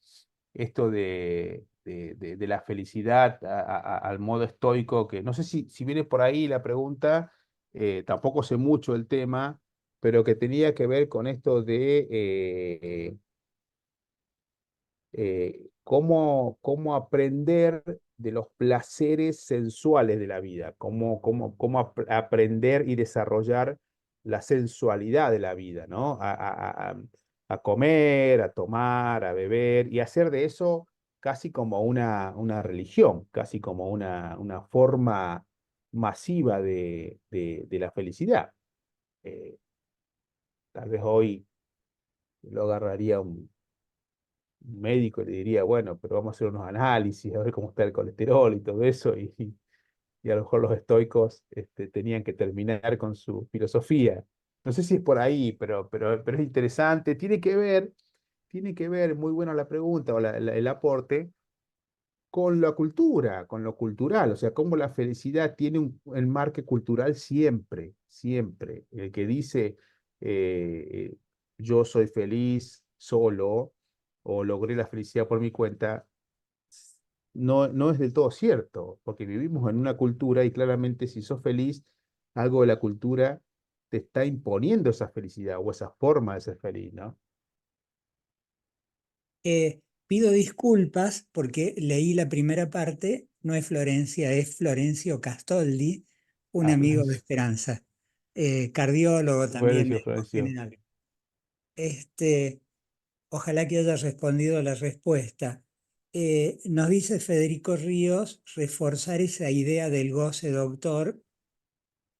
esto de la felicidad al modo estoico, que no sé si viene por ahí la pregunta, tampoco sé mucho el tema, pero que tenía que ver con esto de cómo aprender de los placeres sensuales de la vida, cómo aprender y desarrollar la sensualidad de la vida, ¿no? A comer, a tomar, a beber y hacer de eso casi como una religión, casi como una forma masiva de la felicidad. Eh, Tal vez hoy lo agarraría un médico y le diría, bueno, pero vamos a hacer unos análisis, a ver cómo está el colesterol y todo eso, y a lo mejor los estoicos tenían que terminar con su filosofía. No sé si es por ahí, pero es interesante. Tiene que ver, muy buena la pregunta o el aporte, con la cultura, con lo cultural, o sea, cómo la felicidad tiene un enmarque cultural siempre, siempre. El que dice, eh, yo soy feliz solo o logré la felicidad por mi cuenta, no es del todo cierto, porque vivimos en una cultura y claramente si sos feliz, algo de la cultura te está imponiendo esa felicidad o esa forma de ser feliz, ¿no? Pido disculpas porque leí la primera parte, no es Florencia, es Florencio Castoldi, un Ah, amigo de buenísimo, Esperanza, cardiólogo también buenísimo, médico Florencio. general. Este, Ojalá que haya respondido a la respuesta. Nos dice Federico Ríos, reforzar esa idea del goce doctor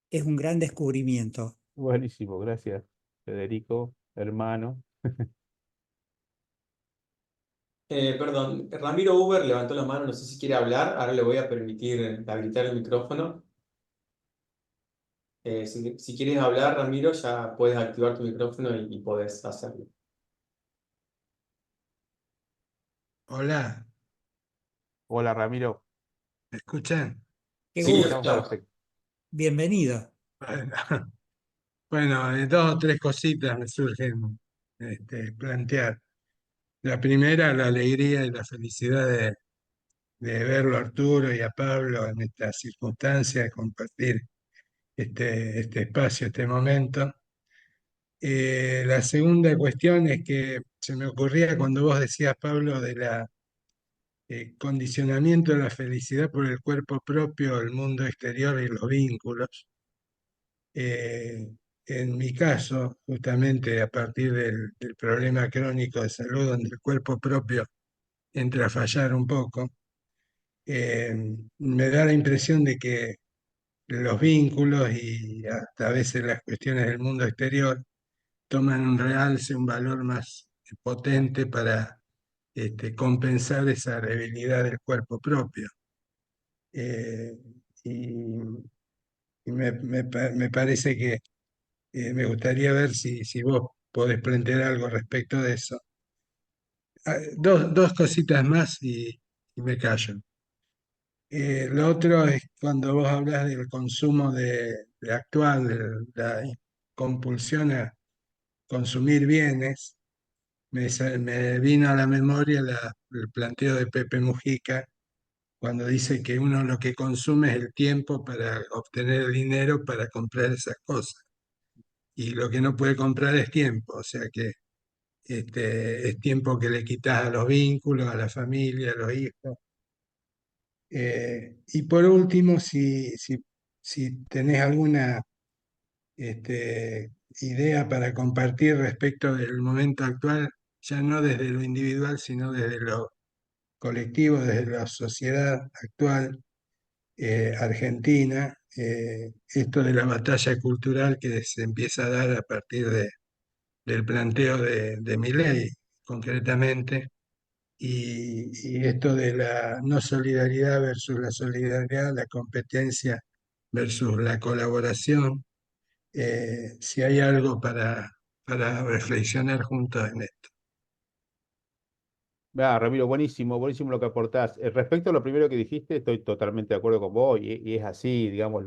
es un gran descubrimiento. Buenísimo, gracias, Federico, hermano. Perdón, Ramiro Uber levantó la mano, no sé si quiere hablar, ahora le voy a permitir habilitar el micrófono. Si quieres hablar, Ramiro, ya puedes activar tu micrófono y podés hacerlo. Hola, Hola, Ramiro. ¿me escuchan? Qué Sí, lo Escuchamos gusto, escuchamos. perfecto. bienvenido. Bueno, bueno, dos o tres cositas me surgen plantear. La primera, la alegría y la felicidad de verlo a Arturo y a Pablo en estas circunstancias, compartir este espacio, este momento. La segunda cuestión es que se me ocurría cuando vos decías, Pablo, de la condicionamiento de la felicidad por el cuerpo propio, el mundo exterior y los vínculos. Eh, en mi caso, justamente a partir del problema crónico de salud, donde el cuerpo propio entra a fallar un poco, eh, me da la impresión de que los vínculos y hasta a veces las cuestiones del mundo exterior toman un realce, un valor más potente para compensar esa debilidad del cuerpo propio. Eh, y y me parece que me gustaría ver si vos podés plantear algo respecto de eso. Dos cositas más y me callo. Lo otro es cuando vos hablas del consumo de actual, de la compulsión a consumir bienes, me vino a la memoria el planteo de Pepe Mujica cuando dice que uno lo que consume es el tiempo para obtener el dinero para comprar esas cosas. Y lo que no puede comprar es tiempo, o sea que es tiempo que le quitas a los vínculos, a la familia, a los hijos. Y por último, si tenés alguna este, idea para compartir respecto del momento actual, ya no desde lo individual, sino desde lo colectivo, desde la sociedad actual argentina, esto de la batalla cultural que se empieza a dar a partir del planteo de Milei, concretamente y esto de la no solidaridad versus la solidaridad, la competencia versus la colaboración, si hay algo para reflexionar juntos en esto. Ah, Ramiro, buenísimo, buenísimo lo que aportás. Respecto a lo primero que dijiste, estoy totalmente de acuerdo con vos y es así, digamos,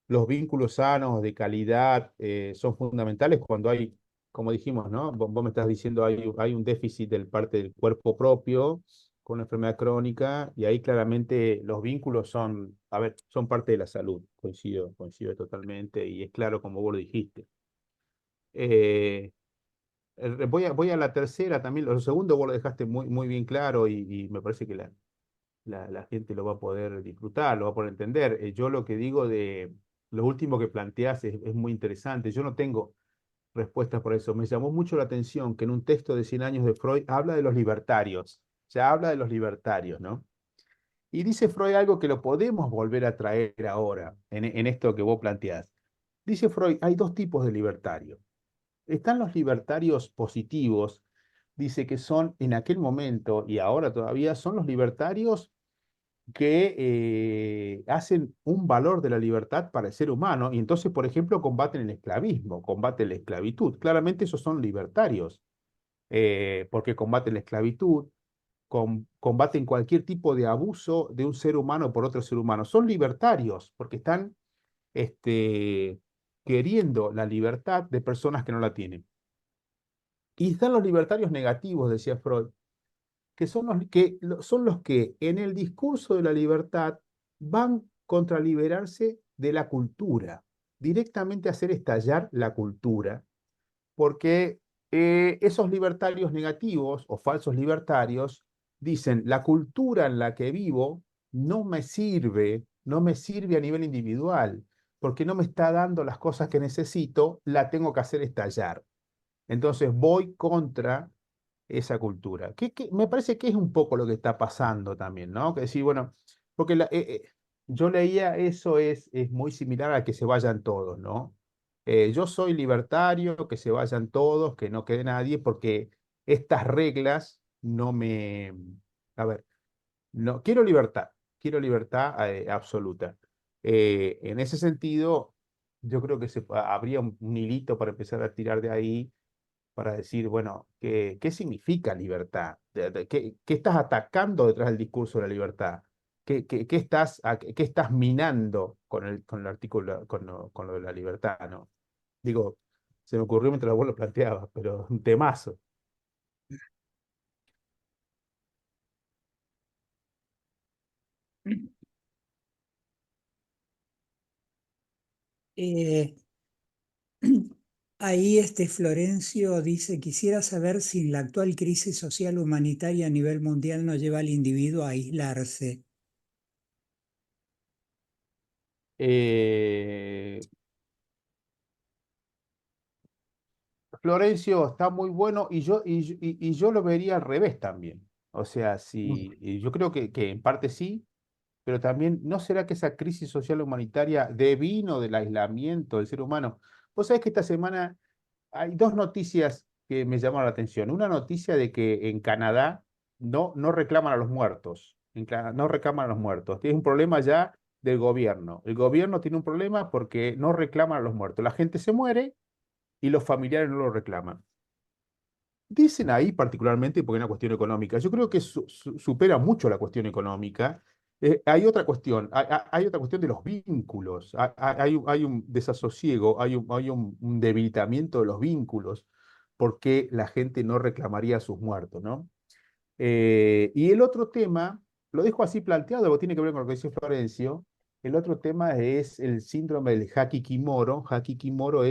los vínculos sanos, de calidad, son fundamentales cuando hay, como dijimos, ¿no? Vos me estás diciendo hay un déficit del parte del cuerpo propio con una enfermedad crónica y ahí claramente los vínculos son, a ver, son parte de la salud, coincido totalmente y es claro como vos lo dijiste. Eh, voy a la tercera también, lo segundo vos lo dejaste muy bien claro y me parece que la gente lo va a poder disfrutar, lo va a poder entender. Yo lo que digo de lo último que planteas es muy interesante. Yo no tengo respuestas por eso. Me llamó mucho la atención que en un texto de 100 años de Freud habla de los libertarios. Se habla de los libertarios, ¿no? Y dice Freud algo que lo podemos volver a traer ahora, en esto que vos planteás. Dice Freud, hay dos tipos de libertarios. Están los libertarios positivos, dice que son en aquel momento y ahora todavía son los libertarios que hacen un valor de la libertad para el ser humano y entonces, por ejemplo, combaten el esclavismo, combaten la esclavitud. Claramente esos son libertarios, porque combaten la esclavitud, combaten cualquier tipo de abuso de un ser humano por otro ser humano. Son libertarios porque están queriendo la libertad de personas que no la tienen. Y están los libertarios negativos, decía Freud, que son los que en el discurso de la libertad van contra liberarse de la cultura, directamente hacer estallar la cultura, porque esos libertarios negativos o falsos libertarios dicen, la cultura en la que vivo no me sirve a nivel individual, porque no me está dando las cosas que necesito, la tengo que hacer estallar. Entonces voy contra esa cultura. Me parece que es un poco lo que está pasando también, ¿no? Que decir, bueno, porque yo leía eso es muy similar a que se vayan todos, ¿no? Yo soy libertario, que se vayan todos, que no quede nadie, porque estas reglas no me... A ver, no, quiero libertad absoluta. En ese sentido, yo creo que habría un hilito para empezar a tirar de ahí para decir, bueno, ¿qué significa libertad? ¿Qué estás atacando detrás del discurso de la libertad? ¿Qué estás minando con el artículo, con lo de la libertad, ¿no? Digo, se me ocurrió mientras vos lo planteabas, pero un temazo. Eh, Ahí Florencio dice, quisiera saber si la actual crisis social humanitaria a nivel mundial no lleva al individuo a aislarse. Eh, Florencio está muy bueno y yo lo vería al revés también. O sea, y yo creo que en parte sí, pero también, ¿no será que esa crisis social humanitaria devino del aislamiento del ser humano? Vos sabés que esta semana hay dos noticias que me llamaron la atención. Una noticia de que en Canadá no reclaman a los muertos. No reclaman a los muertos. Es un problema ya del gobierno. El gobierno tiene un problema porque no reclaman a los muertos. La gente se muere y los familiares no lo reclaman. Dicen ahí particularmente porque es una cuestión económica. Yo creo que supera mucho la cuestión económica. Hay otra cuestión, hay otra cuestión de los vínculos. Hay un desasosiego, un debilitamiento de los vínculos, porque la gente no reclamaría a sus muertos, ¿no? Y el otro tema, lo dejo así planteado, porque tiene que ver con lo que dice Florencio. El otro tema es el síndrome del Haki-Kimoro. Haki-Kimoro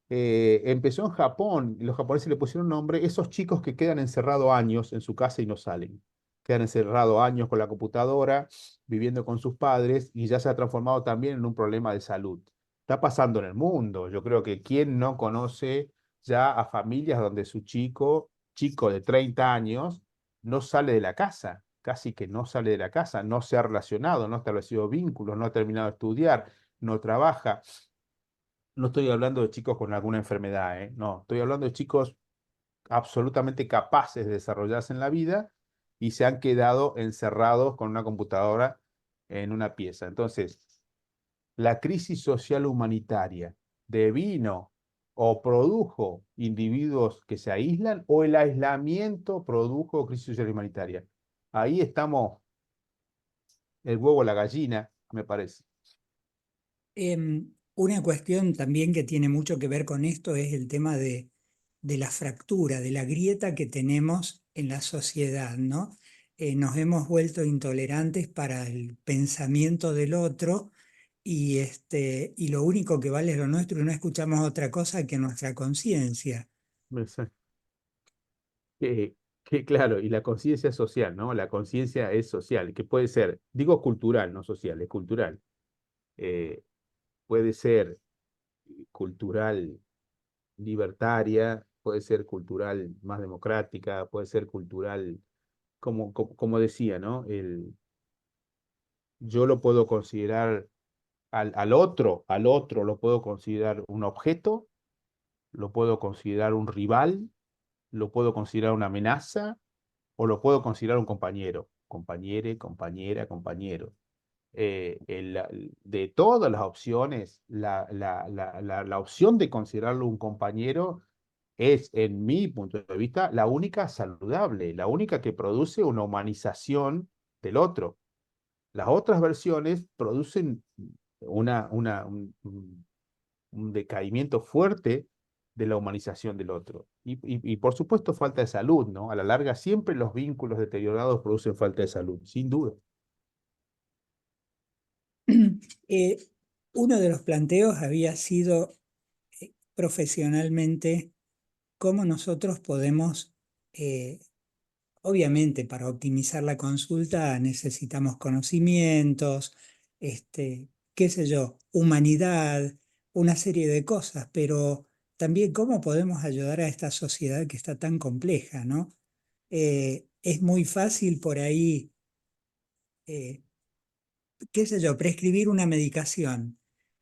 empezó en Japón, y los japoneses le pusieron nombre, esos chicos que quedan encerrados años en su casa y no salen. Quedan encerrados años con la computadora, viviendo con sus padres, y ya se ha transformado también en un problema de salud. Está pasando en el mundo. Yo creo que quién no conoce ya a familias donde su chico de 30 años, no sale de la casa, casi que no sale de la casa, no se ha relacionado, no ha establecido vínculos, no ha terminado de estudiar, no trabaja. No estoy hablando de chicos con alguna enfermedad, ¿eh? No, estoy hablando de chicos absolutamente capaces de desarrollarse en la vida y se han quedado encerrados con una computadora en una pieza. Entonces, la crisis social humanitaria devino o produjo individuos que se aíslan o el aislamiento produjo crisis social humanitaria. Ahí estamos, el huevo o la gallina, me parece. Una cuestión también que tiene mucho que ver con esto es el tema de la fractura, de la grieta que tenemos en la sociedad, ¿no? Nos hemos vuelto intolerantes para el pensamiento del otro y lo único que vale es lo nuestro y no escuchamos otra cosa que nuestra conciencia. Exacto. Que, que claro, y la conciencia social, ¿no? La conciencia es social, que puede ser, digo cultural, no social, es cultural. Eh, Puede ser cultural libertaria, puede ser cultural más democrática, puede ser cultural, como decía, ¿no? Yo lo puedo considerar al otro lo puedo considerar un objeto, lo puedo considerar un rival, lo puedo considerar una amenaza o lo puedo considerar un compañero, compañere, compañera, compañero. De todas las opciones, la opción de considerarlo un compañero es, en mi punto de vista, la única saludable, la única que produce una humanización del otro. Las otras versiones producen un decaimiento fuerte de la humanización del otro. Y por supuesto falta de salud, ¿no? A la larga siempre los vínculos deteriorados producen falta de salud, sin duda. Eh, Uno de los planteos había sido profesionalmente cómo nosotros podemos, eh, obviamente para optimizar la consulta necesitamos conocimientos, qué sé yo, humanidad, una serie de cosas, pero también cómo podemos ayudar a esta sociedad que está tan compleja, ¿no? Es muy fácil por ahí, eh, qué sé yo, prescribir una medicación,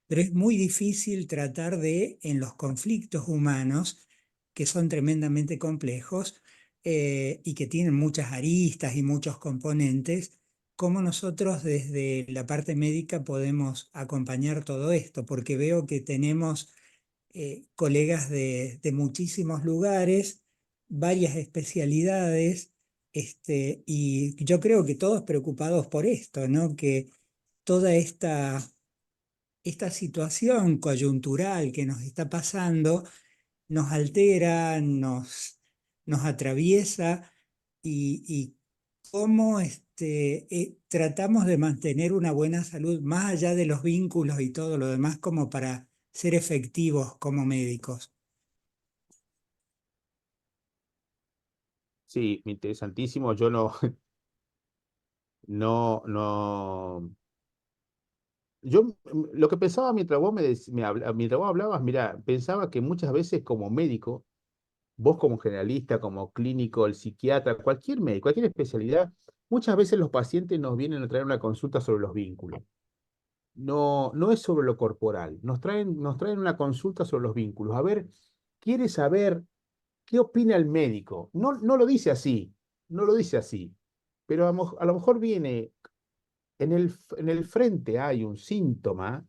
pero es muy difícil tratar de, en los conflictos humanos, que son tremendamente complejos y que tienen muchas aristas y muchos componentes, cómo nosotros desde la parte médica podemos acompañar todo esto, porque veo que tenemos colegas de muchísimos lugares, varias especialidades, y yo creo que todos preocupados por esto, ¿no? Que toda esta situación coyuntural que nos está pasando nos altera, nos atraviesa y cómo tratamos de mantener una buena salud más allá de los vínculos y todo lo demás como para ser efectivos como médicos. Sí, interesantísimo. Yo no, no, no. Yo lo que pensaba mientras vos mientras vos hablabas, mira, pensaba que muchas veces como médico, vos como generalista, como clínico, el psiquiatra, cualquier médico, cualquier especialidad, muchas veces los pacientes nos vienen a traer una consulta sobre los vínculos. No, no es sobre lo corporal. Nos traen una consulta sobre los vínculos. A ver, quiere saber qué opina el médico. No, no lo dice así, no lo dice así, pero a lo mejor viene en el frente hay un síntoma,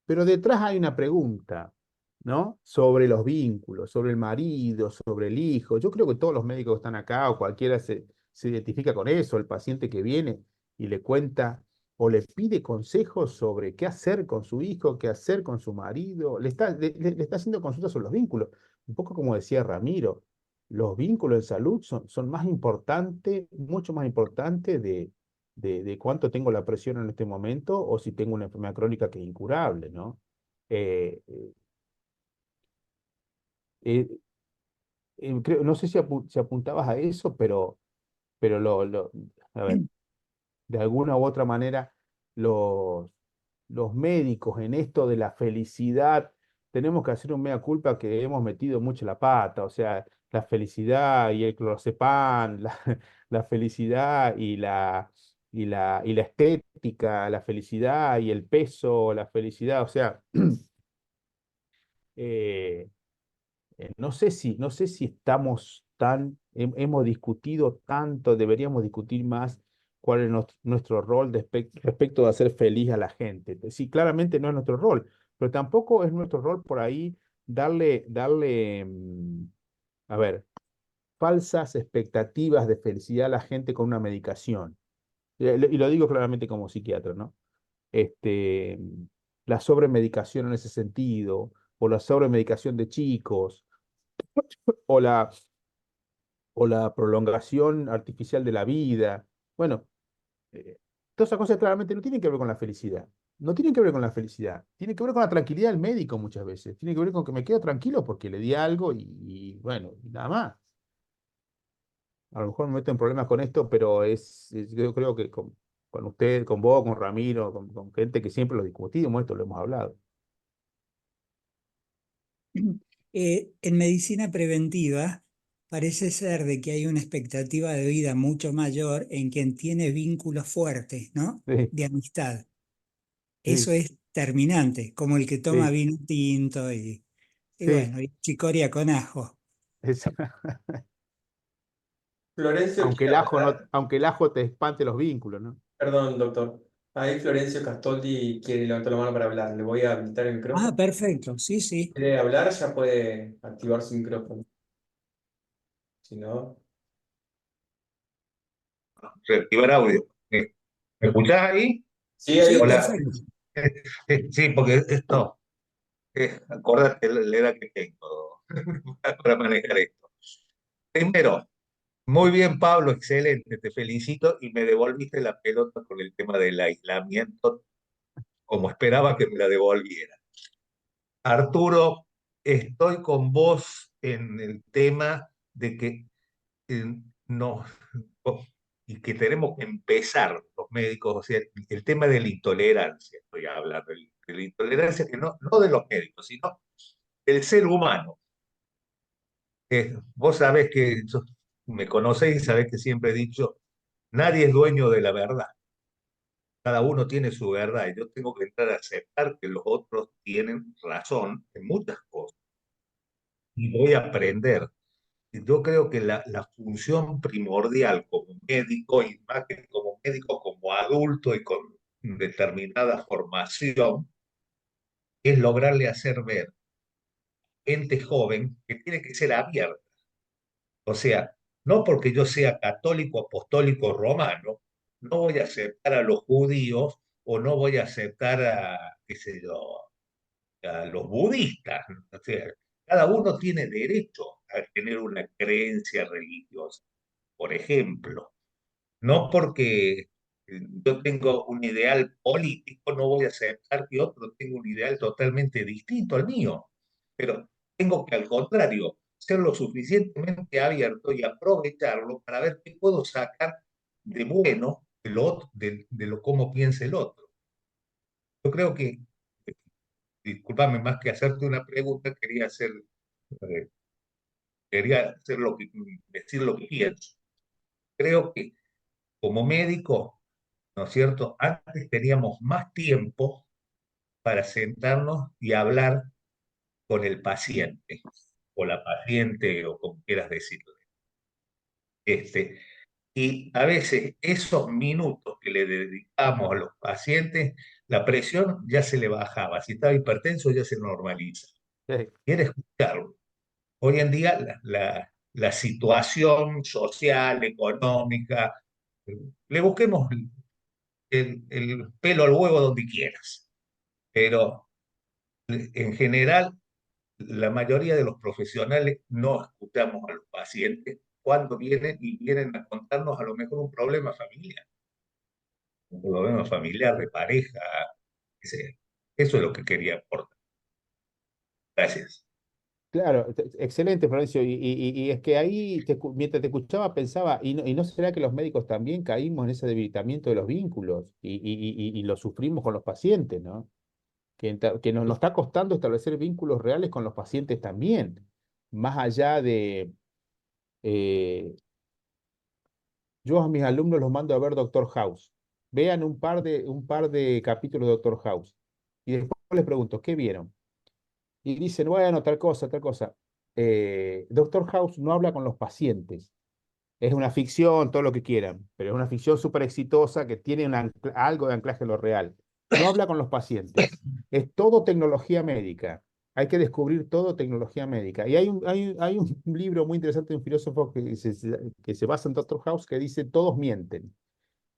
pero detrás hay una pregunta, ¿no? Sobre los vínculos, sobre el marido, sobre el hijo. Yo creo que todos los médicos que están acá o cualquiera se identifica con eso, el paciente que viene y le cuenta o le pide consejos sobre qué hacer con su hijo, qué hacer con su marido, le está haciendo consultas sobre los vínculos. Un poco como decía Ramiro, los vínculos en salud son más importantes, mucho más importantes de cuánto tengo la presión en este momento o si tengo una enfermedad crónica que es incurable, ¿no? Eh, eh, no sé si apuntabas a eso, pero a ver, de alguna u otra manera, los, los médicos en esto de la felicidad, tenemos que hacer un mea culpa que hemos metido mucho la pata, o sea, la felicidad y el clonazepam, la felicidad y la estética, la felicidad y el peso, la felicidad, o sea, eh, no sé si estamos hemos discutido tanto, deberíamos discutir más cuál es nuestro rol respecto de hacer feliz a la gente. Sí, claramente no es nuestro rol, pero tampoco es nuestro rol por ahí darle, a ver, falsas expectativas de felicidad a la gente con una medicación. Y lo digo claramente como psiquiatra, ¿no? Este, la sobremedicación en ese sentido, o la sobremedicación de chicos, o la prolongación artificial de la vida. Bueno, todas esas cosas claramente no tienen que ver con la felicidad. No tienen que ver con la felicidad. Tiene que ver con la tranquilidad del médico muchas veces. Tiene que ver con que me quedo tranquilo porque le di algo bueno, y nada más. A lo mejor me meto en problemas con esto, pero yo creo que con usted, con vos, con Ramiro, con gente que siempre lo discutimos, esto lo hemos hablado. En medicina preventiva parece ser de que hay una expectativa de vida mucho mayor en quien tiene vínculos fuertes, ¿no? Sí, De amistad. sí, Eso es terminante, como el que toma sí, vino tinto y sí. bueno, y chicoria con ajo. Es- Florencio quiere hablar. aunque el ajo te espante los vínculos, ¿no? Perdón, doctor. Ahí Florencio Castoldi quiere levantar la mano para hablar. Le voy a habilitar el Ah, micrófono. perfecto, sí, sí. ¿Quiere hablar? Ya puede activar su micrófono. Si no. Reactivar audio. ¿Me escuchás ahí? Sí, ahí Sí, lo Hola. perfecto. Sí, porque esto, acordate la edad que tengo para manejar esto. Primero, muy bien, Pablo, excelente, te felicito y me devolviste la pelota con el tema del aislamiento, como esperaba que me la devolviera. Arturo, estoy con vos en el tema de que eh, no, y que tenemos que empezar los médicos, o sea, el tema de la intolerancia, estoy hablando, de la intolerancia que no de los médicos, sino del ser humano. Vos sabés que, me conocéis y sabés que siempre he dicho, nadie es dueño de la verdad, cada uno tiene su verdad, y yo tengo que entrar a aceptar que los otros tienen razón en muchas cosas, y voy a aprender. Yo creo que la función primordial como médico, y más que como médico, como adulto y con determinada formación, es lograrle hacer ver a gente joven que tiene que ser abierta. O sea, no porque yo sea católico, apostólico, romano, no voy a aceptar a los judíos o no voy a aceptar a, qué sé yo, a los budistas. O sea, cada uno tiene derecho a tener una creencia religiosa, por ejemplo. No porque yo tengo un ideal político, no voy a aceptar que otro tenga un ideal totalmente distinto al mío. Pero tengo que, al contrario, ser lo suficientemente abierto y aprovecharlo para ver qué puedo sacar de bueno de lo cómo piensa el otro. Yo creo que, discúlpame, más que hacerte una pregunta, eh, quería hacer decir lo que pienso. Creo que como médico, ¿no es cierto? Antes teníamos más tiempo para sentarnos y hablar con el paciente, o la paciente, o como quieras decirlo. Este, y a veces esos minutos que le dedicamos a los pacientes, la presión ya se le bajaba. Si estaba hipertenso, ya se normaliza. Sí, Quiere escucharlo. Hoy en día la situación social, económica, le busquemos el pelo al huevo donde quieras. Pero en general, la mayoría de los profesionales no escuchamos a los pacientes cuando vienen a contarnos a lo mejor un problema familiar de pareja. Eso es lo que quería aportar. Gracias. claro, excelente, Florencio. Y es que ahí, mientras te escuchaba, pensaba, ¿y no será que los médicos también caímos en ese debilitamiento de los vínculos y lo sufrimos con los pacientes, ¿no? Que nos está costando establecer vínculos reales con los pacientes también, más allá de... eh, yo a mis alumnos los mando a ver Doctor House. Vean un par de capítulos de Doctor House. Y después les pregunto, ¿qué vieron? Y dicen, bueno, tal cosa, tal cosa. Doctor House no habla con los pacientes. Es una ficción, todo lo que quieran, pero es una ficción súper exitosa que tiene algo de anclaje en lo real. No habla con los pacientes. Es todo tecnología médica. Hay que descubrir todo tecnología médica. Y hay un libro muy interesante de un filósofo que se basa en Doctor House que dice, todos mienten.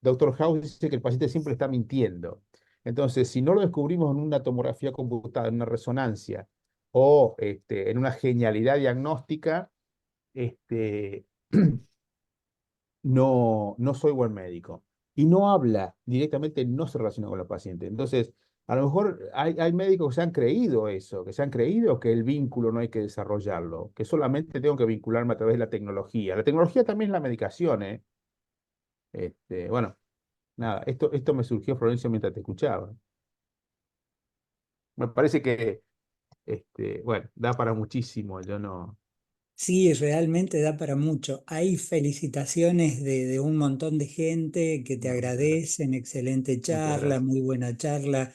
Doctor House dice que el paciente siempre está mintiendo. Entonces, si no lo descubrimos en una tomografía computada, en una resonancia o en una genialidad diagnóstica, este, no soy buen médico. Y no habla directamente, no se relaciona con los pacientes. Entonces, a lo mejor hay médicos que se han creído eso, que se han creído que el vínculo no hay que desarrollarlo, que solamente tengo que vincularme a través de la tecnología. La tecnología también es la medicación, ¿eh? Bueno, nada, esto me surgió, Florencio, mientras te escuchaba. Me parece que, bueno, da para muchísimo. Yo no. Sí, realmente da para mucho. Hay felicitaciones de un montón de gente que te No, muchas gracias. agradecen, excelente Muchas charla, gracias. muy buena charla,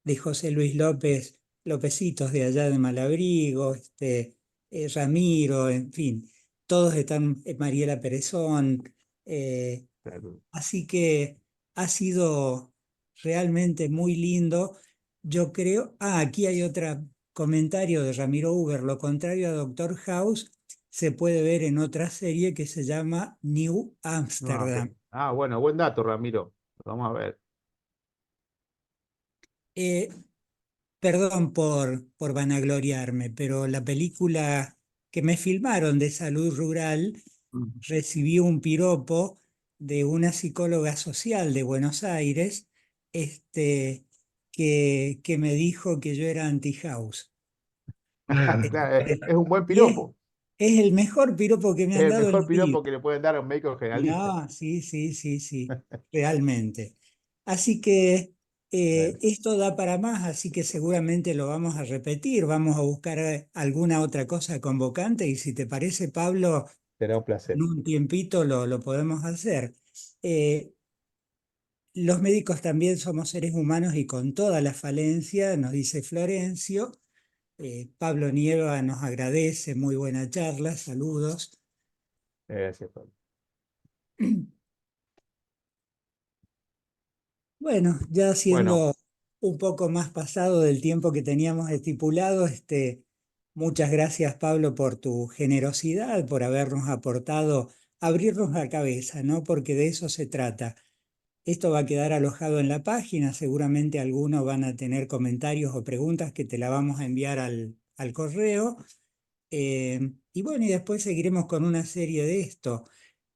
de José Luis López, Lopecitos de allá de Malabrigo, Ramiro, en fin, todos están, Mariela Perezón, eh, Claro. así que ha sido realmente muy lindo. Yo creo, aquí hay otro comentario de Ramiro Uber, lo contrario a Doctor House se puede ver en otra serie que se llama New Ah, ok. Amsterdam. Bueno, buen dato, Ramiro. Vamos a ver. Eh, Perdón por vanagloriarme, pero la película que me filmaron de salud rural Mm. recibió un piropo de una psicóloga social de Buenos Aires, este, que me dijo que yo era anti-house. Ah, Claro, es un buen Y piropo. es el mejor piropo que me Es han el dado en mejor la vida. piropo que le pueden dar a un médico generalista. No, sí, sí, sí, sí, realmente. Así que Bueno, esto da para más, así que seguramente lo vamos a repetir, vamos a buscar alguna otra cosa convocante y si te parece, Pablo, será un en placer. un tiempito lo podemos hacer. Eh, los médicos también somos seres humanos y con toda la falencia, nos dice Florencio. Pablo Nieva nos agradece, muy buena charla, saludos. Gracias, Pablo. Bueno, ya Bueno, siendo un poco más pasado del tiempo que teníamos estipulado, muchas gracias Pablo por tu generosidad, por habernos aportado, abrirnos la cabeza, ¿no? Porque de eso se trata. Esto va a quedar alojado en la página, seguramente algunos van a tener comentarios o preguntas que te la vamos a enviar al correo. Y bueno, y después seguiremos con una serie de esto.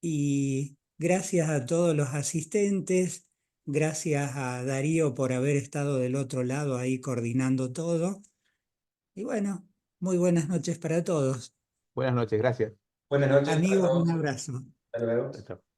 Y gracias a todos los asistentes, gracias a Darío por haber estado del otro lado ahí coordinando todo. Y bueno, muy buenas noches para todos. buenas noches, gracias. Buenas noches para Amigos, un todos. abrazo. Hasta luego. Chao, chao.